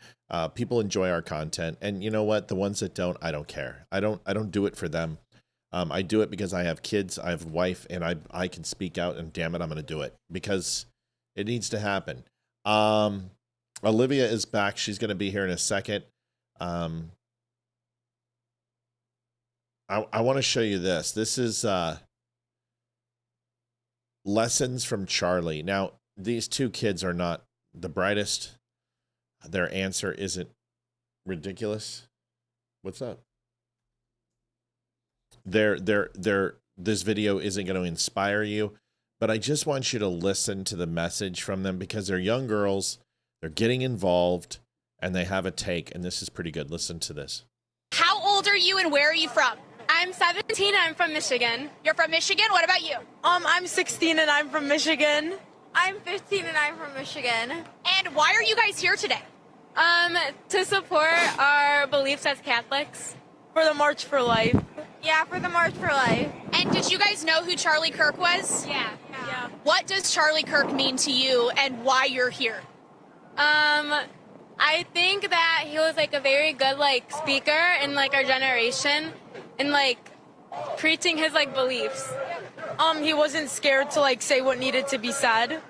People enjoy our content. And you know what? The ones that don't, I don't care. I don't do it for them. I do it because I have kids, I have a wife, and I can speak out, and damn it, I'm going to do it because it needs to happen. Olivia is back. She's going to be here in a second. I want to show you this. This is lessons from Charlie. Now, these two kids are not the brightest. Their answer isn't ridiculous. What's up? This video isn't going to inspire you, but I just want you to listen to the message from them because they're young girls, they're getting involved, and they have a take, and this is pretty good. Listen to this. How old are you and where are you from? I'm 17 and I'm from Michigan. You're from Michigan? What about you? I'm 16 and I'm from Michigan. I'm 15 and I'm from Michigan. And why are you guys here today? To support our beliefs as Catholics. For the March for Life. Yeah, for the March for Life. And did you guys know who Charlie Kirk was? Yeah. What does Charlie Kirk mean to you and why you're here? I think that he was like a very good like speaker in like our generation and like preaching his like beliefs. He wasn't scared to like say what needed to be said.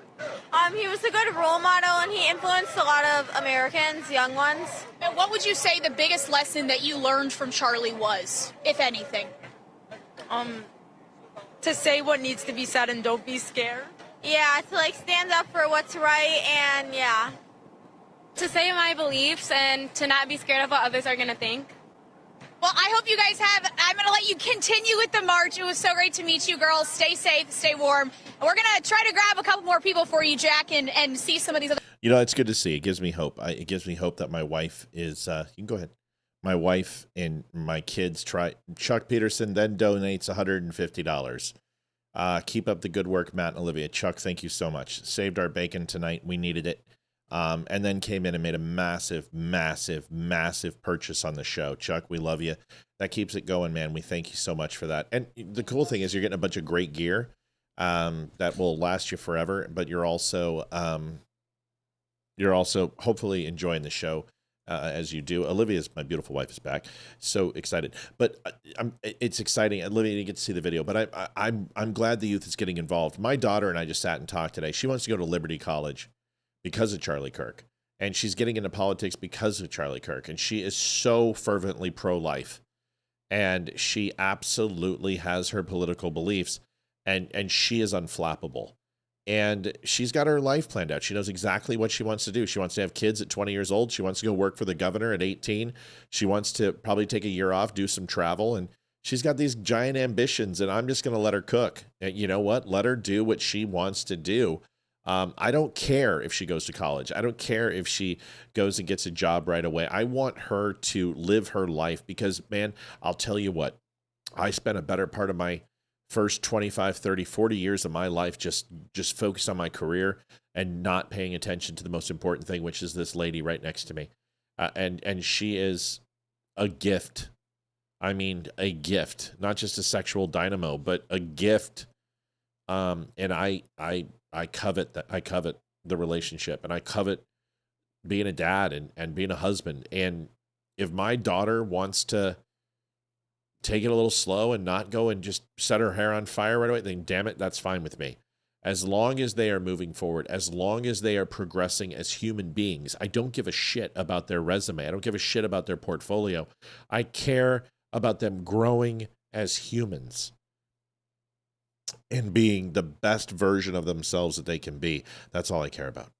He was a good role model and he influenced a lot of Americans, young ones. And what would you say the biggest lesson that you learned from Charlie was, if anything? To say what needs to be said and don't be scared. Yeah, to like stand up for what's right and yeah. To say my beliefs and to not be scared of what others are going to think. Well, I hope you guys have, I'm going to let you continue with the march. It was so great to meet you girls. Stay safe, stay warm. We're going to try to grab a couple more people for you, Jack, and see some of these other. You know, it's good to see. It gives me hope. It gives me hope that my wife is, you can go ahead. My wife and my kids try. Chuck Peterson then donates $150. Keep up the good work, Matt and Olivia. Chuck, thank you so much. Saved our bacon tonight. We needed it. And then came in and made a massive, massive, massive purchase on the show. Chuck, we love you. That keeps it going, man. We thank you so much for that. And the cool thing is you're getting a bunch of great gear that will last you forever, but you're also hopefully enjoying the show as you do. Olivia's, my beautiful wife, is back. So excited. But it's exciting. Olivia didn't get to see the video, but I'm glad the youth is getting involved. My daughter and I just sat and talked today. She wants to go to Liberty College because of Charlie Kirk. And she's getting into politics because of Charlie Kirk. And she is so fervently pro-life. And she absolutely has her political beliefs. And she is unflappable. And she's got her life planned out. She knows exactly what she wants to do. She wants to have kids at 20 years old. She wants to go work for the governor at 18. She wants to probably take a year off, do some travel. And she's got these giant ambitions. And I'm just going to let her cook. And you know what? Let her do what she wants to do. I don't care if she goes to college. I don't care if she goes and gets a job right away. I want her to live her life because, man, I'll tell you what, I spent a better part of my first 25, 30, 40 years of my life just focused on my career and not paying attention to the most important thing, which is this lady right next to me. And she is a gift. I mean, a gift, not just a sexual dynamo, but a gift. And I covet that. I covet the relationship, and I covet being a dad and being a husband. And if my daughter wants to take it a little slow and not go and just set her hair on fire right away, then damn it, that's fine with me. As long as they are moving forward, as long as they are progressing as human beings, I don't give a shit about their resume. I don't give a shit about their portfolio. I care about them growing as humans and being the best version of themselves that they can be. That's all I care about.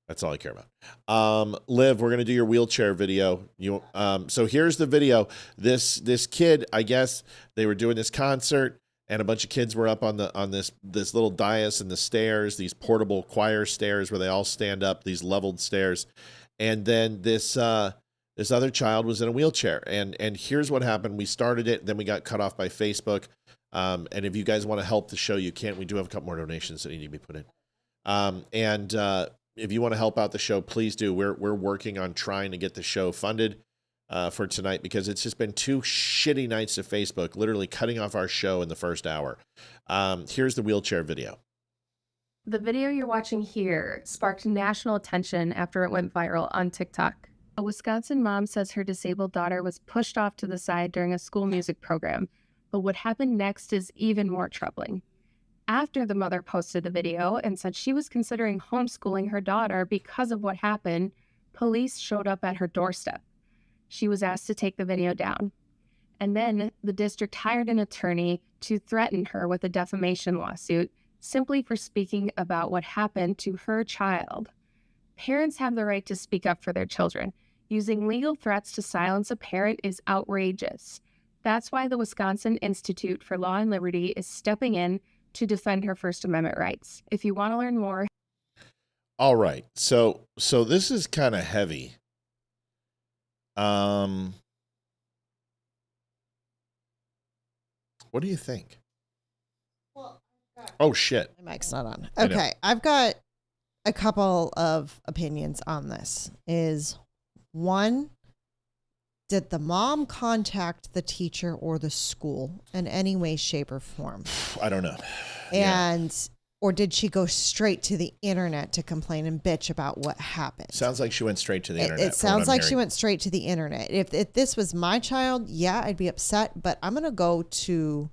That's all I care about. Liv, we're going to do your wheelchair video. So here's the video. This kid, I guess they were doing this concert and a bunch of kids were up on this little dais and the stairs, these portable choir stairs where they all stand up, these leveled stairs. And then this other child was in a wheelchair. And here's what happened. We started it, then we got cut off by Facebook. And if you guys want to help the show, you can. We do have a couple more donations that need to be put in. If you want to help out the show, please do. We're working on trying to get the show funded for tonight because it's just been 2 shitty nights of Facebook, literally cutting off our show in the first hour. Here's the wheelchair video. The video you're watching here sparked national attention after it went viral on TikTok. A Wisconsin mom says her disabled daughter was pushed off to the side during a school music program. But what happened next is even more troubling. After the mother posted the video and said she was considering homeschooling her daughter because of what happened, police showed up at her doorstep. She was asked to take the video down. And then the district hired an attorney to threaten her with a defamation lawsuit simply for speaking about what happened to her child. Parents have the right to speak up for their children. Using legal threats to silence a parent is outrageous. That's why the Wisconsin Institute for Law and Liberty is stepping in to defend her First Amendment rights. If you want to learn more. All right. So this is kind of heavy. What do you think? Oh, shit. My mic's not on. Okay. I've got a couple of opinions on this. Is one, did the mom contact the teacher or the school in any way, shape, or form? I don't know. Or did she go straight to the internet to complain and bitch about what happened? Sounds like she went straight to the internet. It sounds like she went straight to the internet. If this was my child, yeah, I'd be upset, but I'm going to go to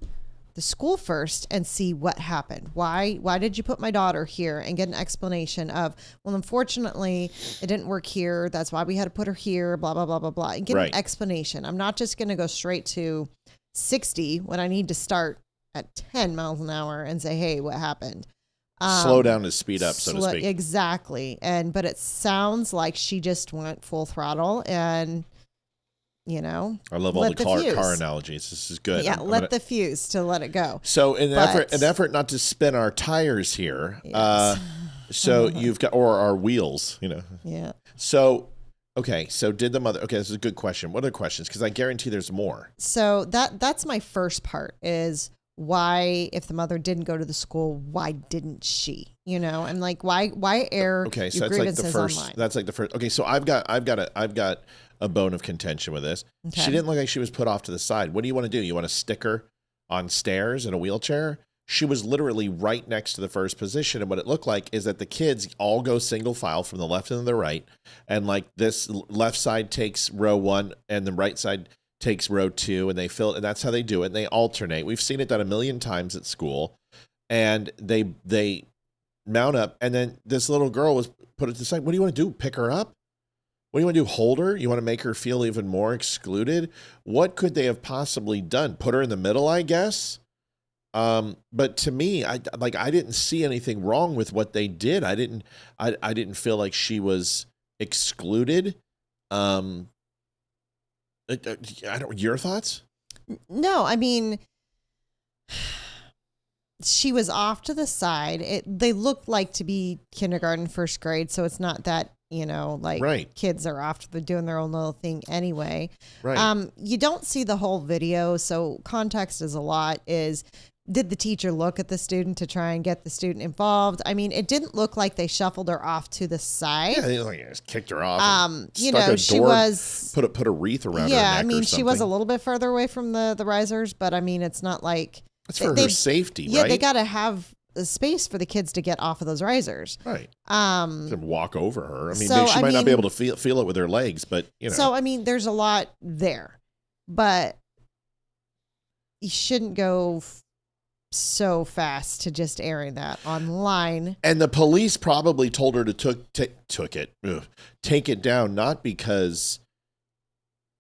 the school first and see what happened. Why did you put my daughter here, and get an explanation of, well, unfortunately, it didn't work here. That's why we had to put her here, blah, blah, blah, blah, blah. And get an explanation. I'm not just going to go straight to 60 when I need to start at 10 miles an hour and say, hey, what happened? Slow down to speed up, so to speak. Exactly. But it sounds like she just went full throttle and, you know, I love all the car analogies. This is good. Yeah, the fuse to let it go. So in an effort not to spin our tires here, yes. So you've got, or our wheels, you know. Yeah. So, okay, so did the mother, okay, this is a good question. What are the questions? Because I guarantee there's more. So that's my first part is, why, if the mother didn't go to the school, why didn't she? You know, and like, why air okay, so your that's like grievances the first online? That's like the first. Okay, so I've got a bone of contention with this. Okay. She didn't look like she was put off to the side. What do you want to do? You want to stick her on stairs in a wheelchair? She was literally right next to the first position, and what it looked like is that the kids all go single file from the left and the right, and like this left side takes row 1 and the right side takes row 2, and they fill it, and that's how they do it. And they alternate. We've seen it done a million times at school, and they mount up, and then this little girl was put at the side. What do you want to do? Pick her up? What do you want to do? Hold her? You want to make her feel even more excluded? What could they have possibly done? Put her in the middle, I guess. But to me, I didn't see anything wrong with what they did. I didn't feel like she was excluded. Your thoughts? No, I mean, she was off to the side. They looked like to be kindergarten, first grade, so it's not that, you know, like kids are off to doing their own little thing anyway. Right. You don't see the whole video, so context is a lot. Did the teacher look at the student to try and get the student involved? I mean, it didn't look like they shuffled her off to the side. Yeah, they just kicked her off. You know, she was put a wreath around her neck. Yeah, I mean, she was a little bit further away from the risers, but I mean, it's not like it's for her safety, right? Yeah, they got to have a space for the kids to get off of those risers. Right. To walk over her. I mean, she might not be able to feel it with her legs, but you know. So I mean, there's a lot there, but you shouldn't go so fast to just airing that online. And the police probably told her to take it down, not because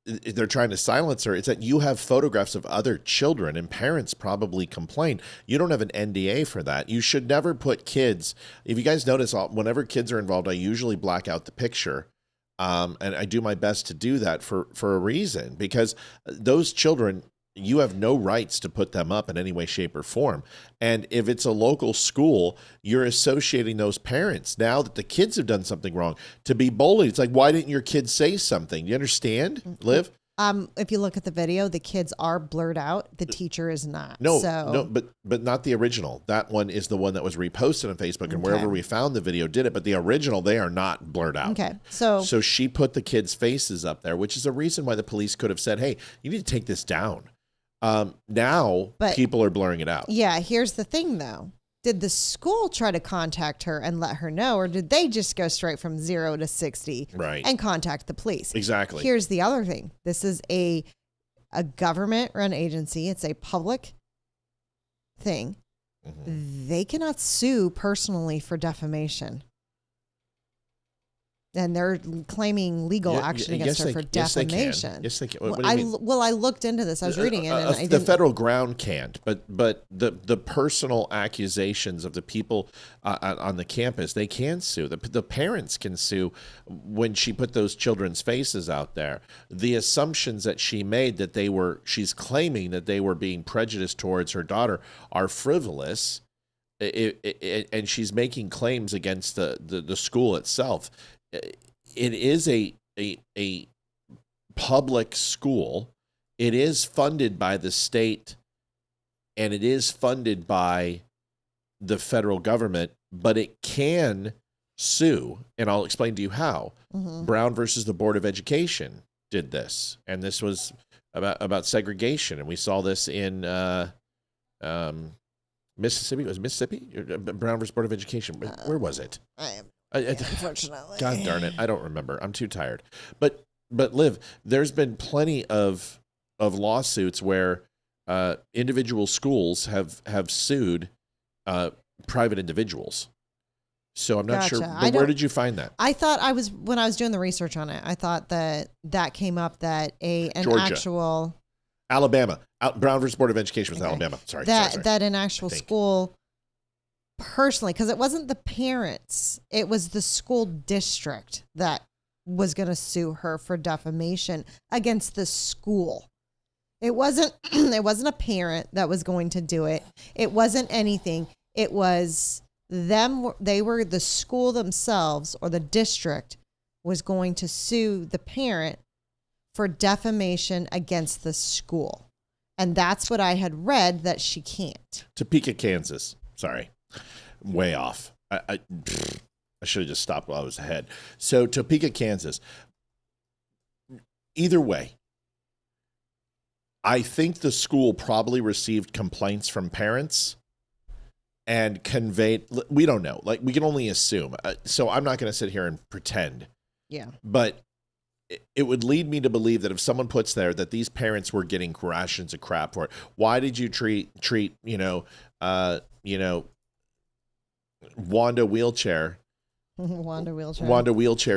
they're trying to silence her. It's that you have photographs of other children, and parents probably complain. You don't have an NDA for that. You should never put kids. If you guys notice, whenever kids are involved, I usually black out the picture. And I do my best to do that for a reason, because those children, you have no rights to put them up in any way, shape, or form. And if it's a local school, you're associating those parents, now that the kids have done something wrong, to be bullied. It's like, why didn't your kid say something? You understand, Liv? If you look at the video, the kids are blurred out. The teacher is not. No, but not the original. That one is the one that was reposted on Facebook, and wherever we found the video did it. But the original, they are not blurred out. Okay, so she put the kids' faces up there, which is a reason why the police could have said, "Hey, you need to take this down." Now people are blurring it out. Yeah, here's the thing though. Did the school try to contact her and let her know, or did they just go straight from 0 to 60 and contact the police? Exactly. Here's the other thing. This is a a government-run agency. It's a public thing. They cannot sue personally for defamation. And they're claiming legal action against her for defamation. Yes, they can. Well, I looked into this. I was reading it. And the federal ground can't, but the personal accusations of the people on the campus, they can sue. The parents can sue when she put those children's faces out there. The assumptions that she made that she's claiming that they were being prejudiced towards her daughter are frivolous. And she's making claims against the school itself. It is a public school. It is funded by the state, and it is funded by the federal government, but it can sue, and I'll explain to you how. Brown versus the Board of Education did this, and this was about segregation, and we saw this in Mississippi. Was it Mississippi? Brown versus Board of Education. Where was it? Unfortunately. God darn it. I don't remember. I'm too tired. But Liv, there's been plenty of lawsuits where individual schools have sued private individuals. So I'm not sure. But where did you find that? I thought when I was doing the research on it, I thought that came up that Georgia. Alabama. Brown versus Board of Education was Alabama. Sorry. That an actual school personally, because it wasn't the parents, it was the school district that was going to sue her for defamation against the school. It wasn't a parent that was going to do it. It wasn't anything. It was them. They were the school themselves, or the district was going to sue the parent for defamation against the school. And that's what I had read, that she can't. Topeka, Kansas. Sorry. Way off. I should have just stopped while I was ahead. So Topeka, Kansas. Either way, I think the school probably received complaints from parents and conveyed. We don't know. Like, we can only assume. So I'm not going to sit here and pretend. Yeah. But it would lead me to believe that if someone puts there that these parents were getting rations of crap for it, why did you treat Wanda Wheelchair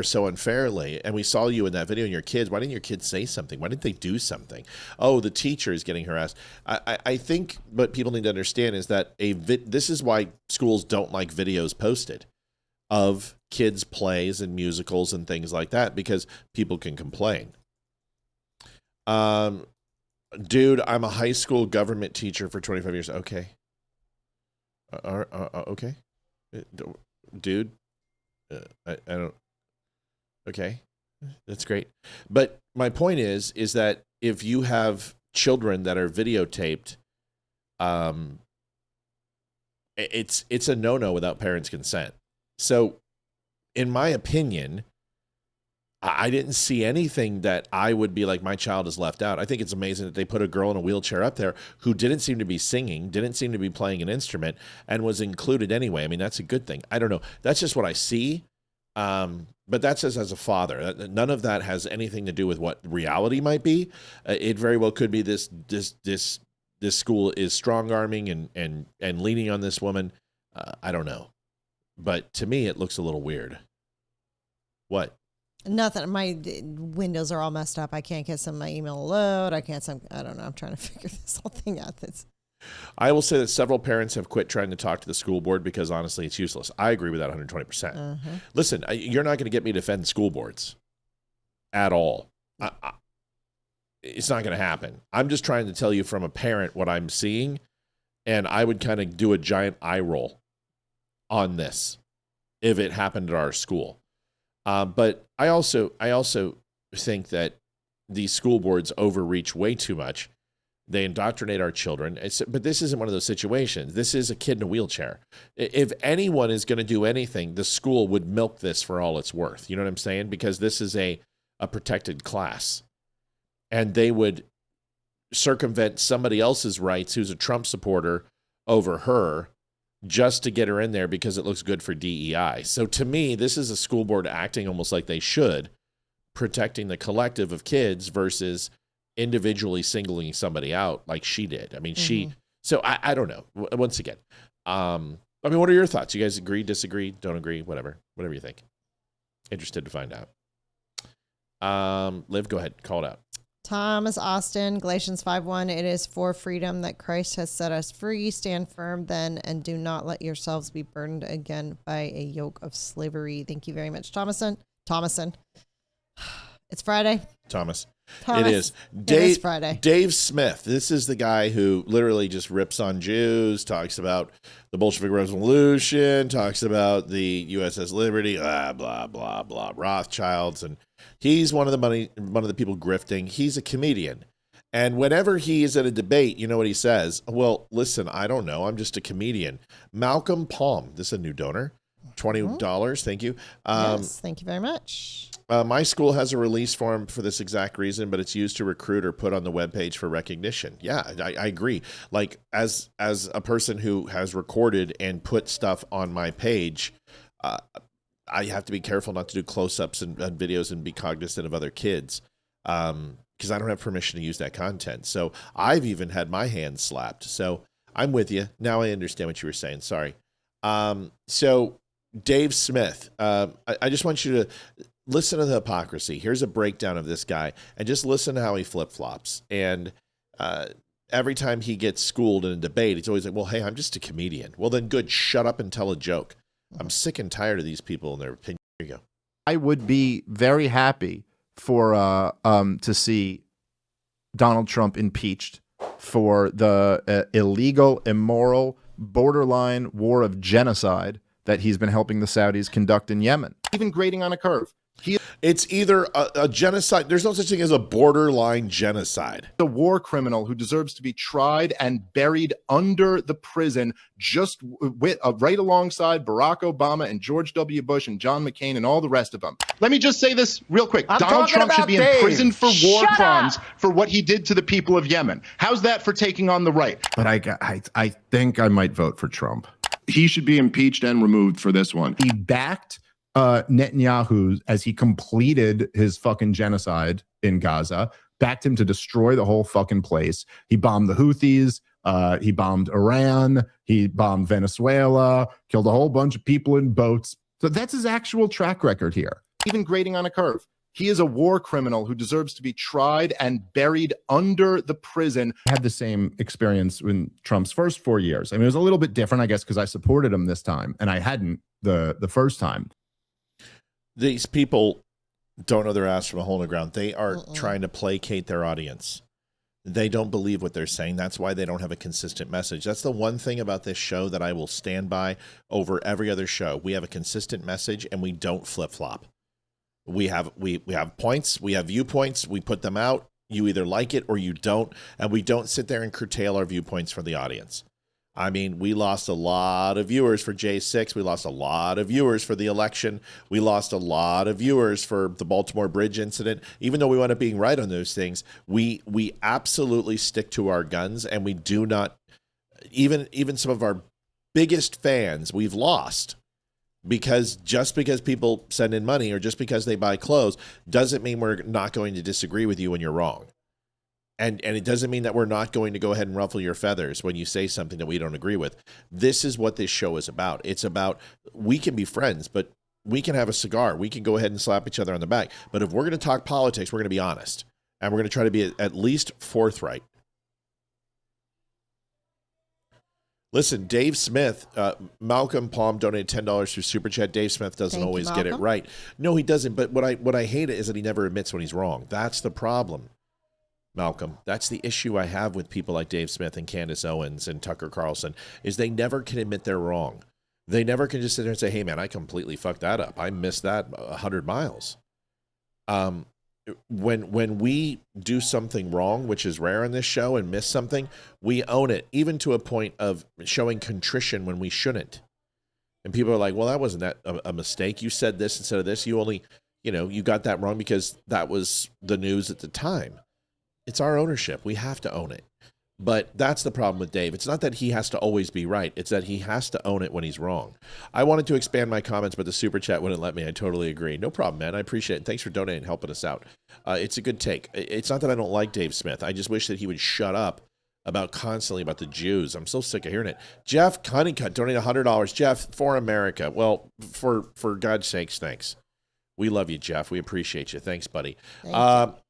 so unfairly? And we saw you in that video and your kids. Why didn't your kids say something? Why didn't they do something? Oh, the teacher is getting harassed. I think what people need to understand is that this is why schools don't like videos posted of kids' plays and musicals and things like that, because people can complain. Dude, I'm a high school government teacher for 25 years. Okay. Okay. Dude, I don't. Okay, that's great. But my point is that if you have children that are videotaped, it's a no-no without parents' consent. So, in my opinion, I didn't see anything that I would be like, my child is left out. I think it's amazing that they put a girl in a wheelchair up there who didn't seem to be singing, didn't seem to be playing an instrument, and was included anyway. I mean, that's a good thing. I don't know. That's just what I see. But that's just as a father. None of that has anything to do with what reality might be. It very well could be this school is strong-arming and leaning on this woman. I don't know. But to me, it looks a little weird. What? Nothing. My windows are all messed up. I can't get some of my email to load. I don't know. I'm trying to figure this whole thing out. I will say that several parents have quit trying to talk to the school board because honestly, it's useless. I agree with that 120%. Listen, you're not going to get me to defend school boards at all. It's not going to happen. I'm just trying to tell you from a parent what I'm seeing, and I would kind of do a giant eye roll on this if it happened at our school. But I also think that these school boards overreach way too much. They indoctrinate our children. But this isn't one of those situations. This is a kid in a wheelchair. If anyone is going to do anything, the school would milk this for all it's worth. You know what I'm saying? Because this is a protected class. And they would circumvent somebody else's rights who's a Trump supporter over her just to get her in there because it looks good for DEI. So to me, this is a school board acting almost like they should, protecting the collective of kids versus individually singling somebody out like she did. I mean, so I don't know. Once again, I mean, what are your thoughts? You guys agree, disagree, don't agree, whatever you think. Interested to find out. Liv, go ahead, call it out. Thomas Austin, Galatians 5:1. It is for freedom that Christ has set us free. Stand firm then, and do not let yourselves be burdened again by a yoke of slavery. Thank you very much, Thomason. It's Friday. Thomas. It is. It is Friday. Dave Smith. This is the guy who literally just rips on Jews, talks about the Bolshevik Revolution, talks about the USS Liberty, blah, blah, blah, blah, Rothschilds. And he's one of the people grifting. He's a comedian. And whenever he is at a debate, you know what he says? Well, listen, I don't know. I'm just a comedian. Malcolm Palm. This is a new donor. $20. Thank you. Yes, thank you very much. My school has a release form for this exact reason, but it's used to recruit or put on the webpage for recognition. Yeah, I agree. Like as a person who has recorded and put stuff on my page, I have to be careful not to do close-ups and videos and be cognizant of other kids because I don't have permission to use that content. So I've even had my hands slapped. So I'm with you. Now I understand what you were saying. Sorry. So Dave Smith, I just want you to listen to the hypocrisy. Here's a breakdown of this guy, and just listen to how he flip-flops. And every time he gets schooled in a debate, he's always like, well, hey, I'm just a comedian. Well, then good, shut up and tell a joke. I'm sick and tired of these people and their opinion. Here you go. I would be very happy for to see Donald Trump impeached for the illegal, immoral, borderline war of genocide that he's been helping the Saudis conduct in Yemen. Even grading on a curve. It's either a genocide. There's no such thing as a borderline genocide. The war criminal who deserves to be tried and buried under the prison, just with right alongside Barack Obama and George W. Bush and John McCain and all the rest of them. Let me just say this real quick. Donald Trump should be in prison for war crimes for what he did to the people of Yemen. How's that for taking on the right? But I think I might vote for Trump. He should be impeached and removed for this one. He backed Netanyahu as he completed his fucking genocide in Gaza, backed him to destroy the whole fucking place. He bombed the Houthis. He bombed Iran. He bombed Venezuela, killed a whole bunch of people in boats. So that's his actual track record here. Even grading on a curve. He is a war criminal who deserves to be tried and buried under the prison. I had the same experience in Trump's first 4 years. I mean, it was a little bit different, I guess, because I supported him this time, and I hadn't the first time. These people don't know their ass from a hole in the ground. They are trying to placate their audience. They don't believe what they're saying. That's why they don't have a consistent message. That's the one thing about this show that I will stand by over every other show. We have a consistent message, and we don't flip-flop. We have points, we have viewpoints, we put them out. You either like it or you don't, and we don't sit there and curtail our viewpoints for the audience. I mean, we lost a lot of viewers for J6. We lost a lot of viewers for the election. We lost a lot of viewers for the Baltimore Bridge incident. Even though we wound up being right on those things, we absolutely stick to our guns, and we do not, even some of our biggest fans we've lost. Because just because people send in money or just because they buy clothes doesn't mean we're not going to disagree with you when you're wrong. And it doesn't mean that we're not going to go ahead and ruffle your feathers when you say something that we don't agree with. This is what this show is about. It's about, we can be friends, but we can have a cigar. We can go ahead and slap each other on the back. But if we're going to talk politics, we're going to be honest. And we're going to try to be at least forthright. Listen, Dave Smith, Malcolm Palm donated $10 through Super Chat. Dave Smith doesn't always get it right. No, he doesn't. But what I hate is that he never admits when he's wrong. That's the problem, Malcolm. That's the issue I have with people like Dave Smith and Candace Owens and Tucker Carlson, is they never can admit they're wrong. They never can just sit there and say, hey, man, I completely fucked that up. I missed that 100 miles. When we do something wrong, which is rare on this show, and miss something, we own it, even to a point of showing contrition when we shouldn't. And people are like, well, that wasn't a mistake. You said this instead of this. You only, you got that wrong because that was the news at the time. It's our ownership. We have to own it. But that's the problem with Dave. It's not that he has to always be right. It's that he has to own it when he's wrong. I wanted to expand my comments, but the super chat wouldn't let me. I totally agree. No problem, man. I appreciate it. Thanks for donating and helping us out. It's a good take. It's not that I don't like Dave Smith. I just wish that he would shut up constantly about the Jews. I'm so sick of hearing it. Jeff Honeycutt donated $100. Jeff, for America. Well, for God's sakes, thanks. We love you, Jeff. We appreciate you. Thanks, buddy.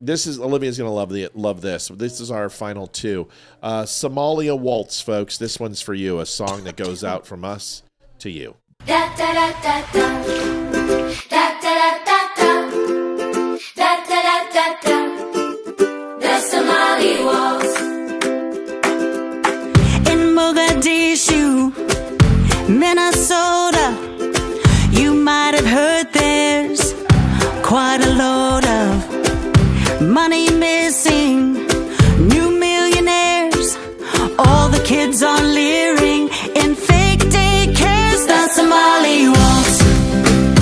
This is Olivia's gonna love this. This is our final two. Somali Walz, folks. This one's for you. A song that goes out from us to you. Da da da da da. Da da da da da. Da da da da da. The Somali Walz. In Mogadishu, Minnesota, you might have heard there's quite a load of money missing, new millionaires, all the kids are leering in fake daycares. The Somali Walz,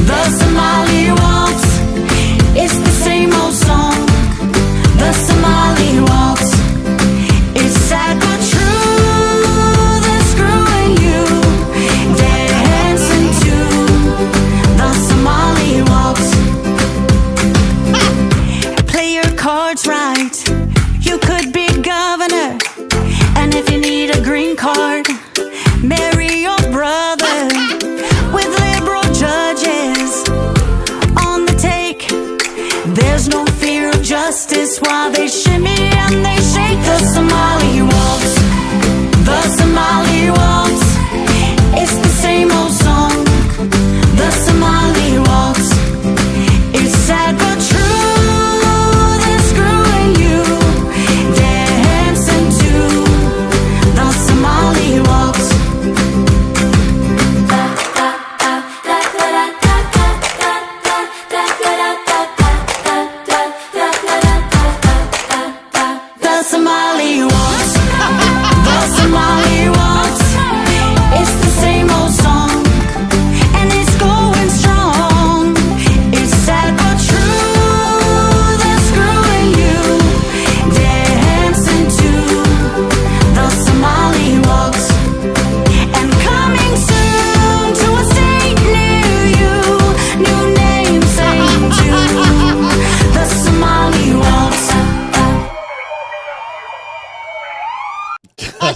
the Somali Walz, it's the same old song. The Somali Walz, it's sad but true. They're screwing you, dancing to the Somali Walz. Play your cards right, you could be governor, and if you need a green card, marry your brother. With liberal judges on the take, there's no fear of justice while they shimmy and they shake. The Somali Walz, the Somali Walz, it's the same old song. The Somali Walz, it's sad but true. They're screwing you, dancing to the Somali Walz. The Somali Walz, the Somali Walz, it's the same old song, and it's going strong. It's sad but true. They're screwing you, dancing to the Somali Walz. And coming soon to a state near you, new name saying to the Somali Walz.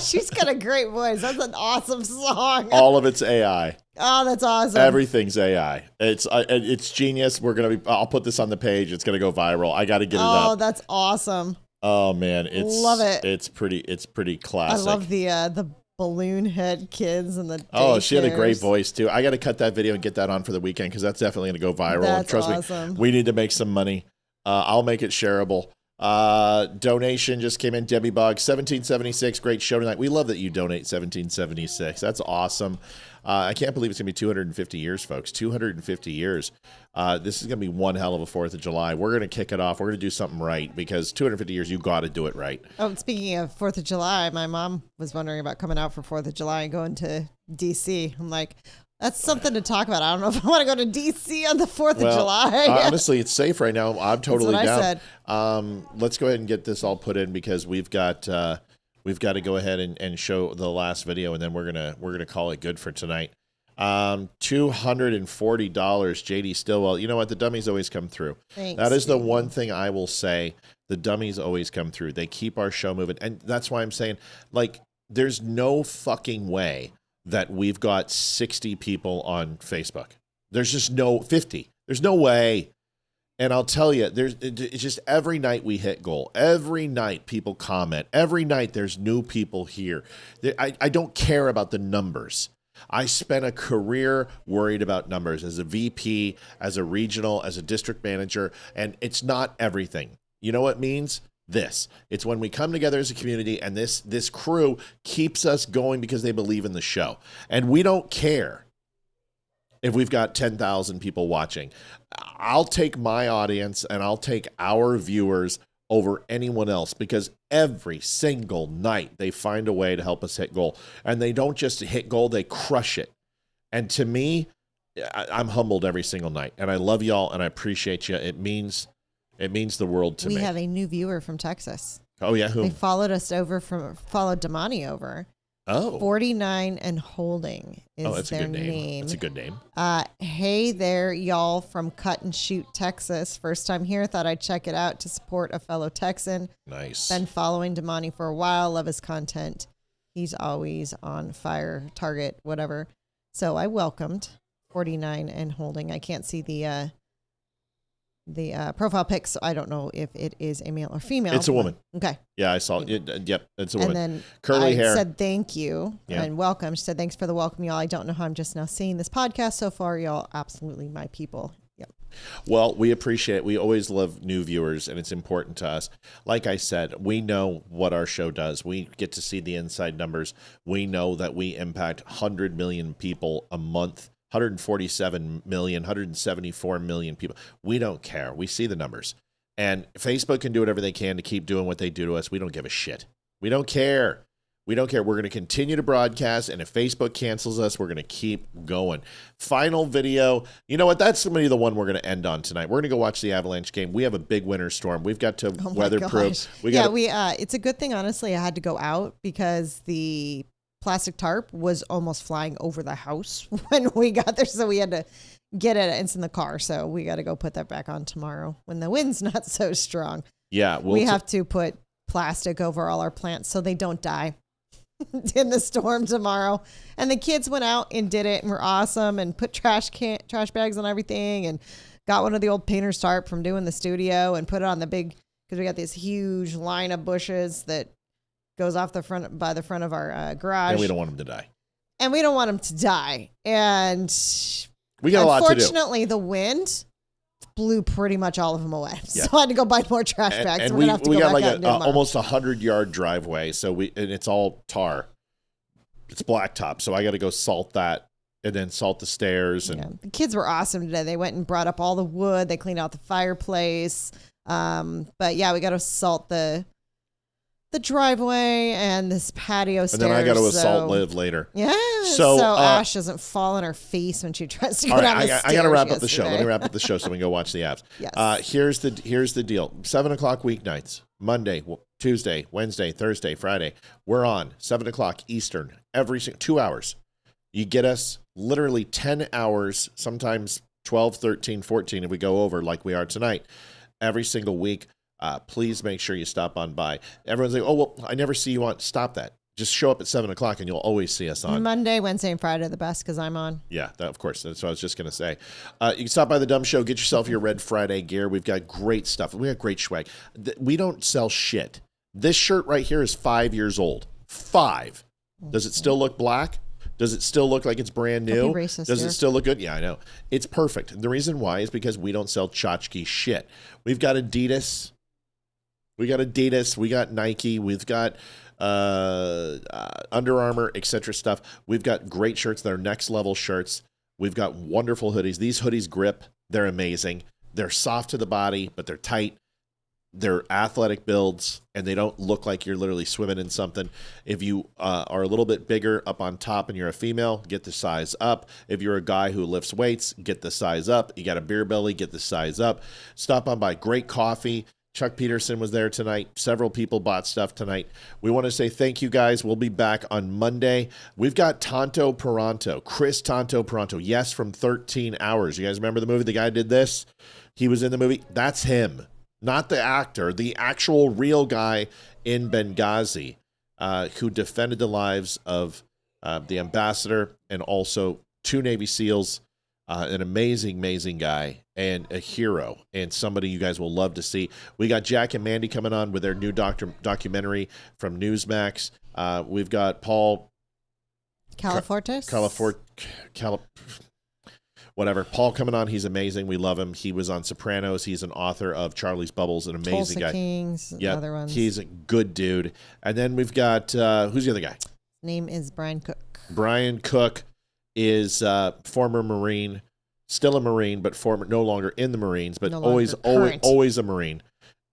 She's got a great voice. That's an awesome song. All of it's AI. Oh, that's awesome. Everything's AI. It's genius. I'll put this on the page. It's gonna go viral. I got to get it up. Oh, that's awesome. Oh man, Love it. It's pretty classic. I love the balloon head kids and the Oh, she had a great daycares. voice too. I got to cut that video and get that on for the weekend because that's definitely going to go viral. That's and trust awesome. me, we need to make some money. I'll make it shareable. Donation just came in. Debbie Bog, 1776. Great show tonight. We love that you donate 1776. That's awesome. I can't believe it's going to be 250 years, folks. 250 years. This is going to be one hell of a 4th of July. We're going to kick it off. We're going to do something right because 250 years, you got to do it right. Oh, speaking of 4th of July, my mom was wondering about coming out for 4th of July and going to D.C. I'm like, that's something to talk about. I don't know if I want to go to D.C. on the 4th of July. Honestly, it's safe right now. I'm totally That's what down. I said. Let's go ahead and get this all put in because we've got to go ahead and show the last video, and then we're gonna call it good for tonight. $240, JD Stillwell. You know what? The dummies always come through. Thanks, that is the one thing I will say. The dummies always come through. They keep our show moving, and that's why I'm saying, like, there's no fucking way that we've got 60 people on Facebook. There's just no 50. There's no way. And I'll tell you, it's just every night we hit goal. Every night people comment. Every night there's new people here. I don't care about the numbers. I spent a career worried about numbers as a VP, as a regional, as a district manager, and it's not everything. You know what it means? It's when we come together as a community and this crew keeps us going because they believe in the show. And we don't care if we've got 10,000 people watching. I'll take my audience and I'll take our viewers over anyone else because every single night they find a way to help us hit goal. And they don't just hit goal, they crush it. And to me, I'm humbled every single night. And I love y'all and I appreciate you. It means the world to me. We have a new viewer from Texas. Oh yeah, who? They followed Damani over. Oh. 49 and Holding is that's their a good name. name. That's a good name. Hey there, y'all from Cut and Shoot, Texas. First time here. Thought I'd check it out to support a fellow Texan. Nice. Been following Damani for a while. Love his content. He's always on fire, target, whatever. So I welcomed 49 and Holding. I can't see the profile pic, so I don't know if it is a male or female. It's a woman. Okay. Yeah, I saw it. Yep, it's a woman. And then curly hair. said thank you Yeah. and welcome. She said thanks for the welcome, y'all. I don't know how I'm just now seeing this podcast so far, y'all. Absolutely my people. Yep. Well, we appreciate it. We always love new viewers, and it's important to us. Like I said, we know what our show does. We get to see the inside numbers. We know that we impact 100 million people a month. 147 million, 174 million people. We don't care. We see the numbers. And Facebook can do whatever they can to keep doing what they do to us. We don't give a shit. We don't care. We don't care. We're going to continue to broadcast, and if Facebook cancels us, we're going to keep going. Final video. You know what? That's the one we're going to end on tonight. We're going to go watch the Avalanche game. We have a big winter storm. We've got to weatherproof. It's a good thing, honestly, I had to go out because the plastic tarp was almost flying over the house when we got there, so we had to get it. It's in the car, so we got to go put that back on tomorrow when the wind's not so strong. Yeah, we have to put plastic over all our plants so they don't die in the storm tomorrow. And the kids went out and did it and were awesome and put trash bags on everything and got one of the old painter's tarp from doing the studio and put it on the big, because we got this huge line of bushes that goes off the front of our garage. And we don't want them to die. And we don't want them to die. And we got a lot to do. Unfortunately, the wind blew pretty much all of them away. Yeah. So I had to go buy more trash bags. And we're gonna have to we go got back like out and do them almost 100-yard driveway. So and it's all tar. It's blacktop. So I got to go salt that and then salt the stairs. And the kids were awesome today. They went and brought up all the wood. They cleaned out the fireplace. But yeah, we got to salt the driveway and this patio stairs. And then I got to assault Liv later. Yeah. So Ash doesn't fall on her face when she tries to go down the stairs. I got to wrap up the show. Let me wrap up the show so we can go watch the apps. Yes. Here's the deal. 7 o'clock weeknights, Monday, Tuesday, Wednesday, Thursday, Friday. We're on 7 o'clock Eastern, every 2 hours. You get us literally 10 hours, sometimes 12, 13, 14 if we go over like we are tonight, every single week. Please make sure you stop on by. Everyone's like, oh, well, I never see you on. Stop that. Just show up at 7 o'clock and you'll always see us on. Monday, Wednesday, and Friday are the best because I'm on. Yeah, of course. That's what I was just going to say. You can stop by the Dumb Show. Get yourself your Red Friday gear. We've got great stuff. We got great swag. We don't sell shit. This shirt right here is 5 years old. 5. Does it still look black? Does it still look like it's brand new? Don't be racist, Does dear. it still look good? Yeah, I know. It's perfect. And the reason why is because we don't sell tchotchke shit. We've got Adidas. We got Nike, we've got Under Armour, etc. stuff. We've got great shirts that are next level shirts. We've got wonderful hoodies. These hoodies grip. They're amazing. They're soft to the body, but they're tight. They're athletic builds, and they don't look like you're literally swimming in something. If you are a little bit bigger up on top and you're a female, get the size up. If you're a guy who lifts weights, get the size up. You got a beer belly, get the size up. Stop on by. Great coffee. Chuck Peterson was there tonight. Several people bought stuff tonight. We want to say thank you, guys. We'll be back on Monday. We've got Tonto Peranto, Chris Tonto Peranto. Yes, from 13 Hours. You guys remember the movie? The guy did this. He was in the movie. That's him. Not the actor, the actual real guy in Benghazi who defended the lives of the ambassador and also 2 Navy SEALs. An amazing guy and a hero and somebody you guys will love to see. We got Jack and Mandy coming on with their new documentary from Newsmax. We've got Paul Calafortis. Whatever. Paul coming on. He's amazing. We love him. He was on Sopranos. He's an author of Charlie's Bubbles, an amazing Tulsa guy. Kings, other ones. He's a good dude. And then we've got, who's the other guy? His name is Brian Cook. Brian Cook is former Marine, still a Marine, but no longer in the Marines, but always a Marine.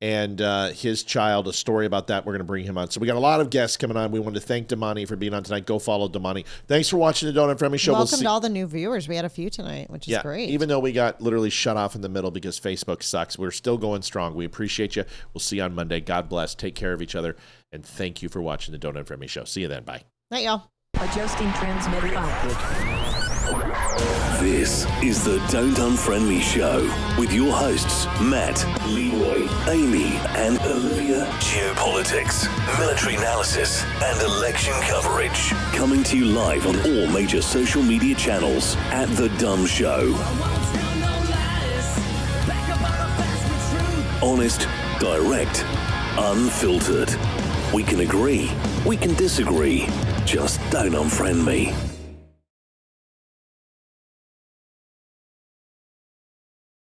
and his child, a story about that. We're going to bring him on. So we got a lot of guests coming on. We want to thank Damani for being on tonight. Go follow Damani. Thanks for watching the Don't Unfriend Me Show. Welcome to all the new viewers. We had a few tonight, which is great. Even though we got literally shut off in the middle because Facebook sucks, we're still going strong. We appreciate you. We'll see you on Monday. God bless. Take care of each other. And thank you for watching the Don't Unfriend Me Show. See you then. Bye. Night, y'all. Adjusting transmitter output. This is the Don't Unfriend Me Show with your hosts, Matt, Leroy, Amy, and Olivia. Geopolitics, military analysis, and election coverage. Coming to you live on all major social media channels at The Dumb Show. Honest, direct, unfiltered. We can agree, we can disagree. Just don't unfriend me.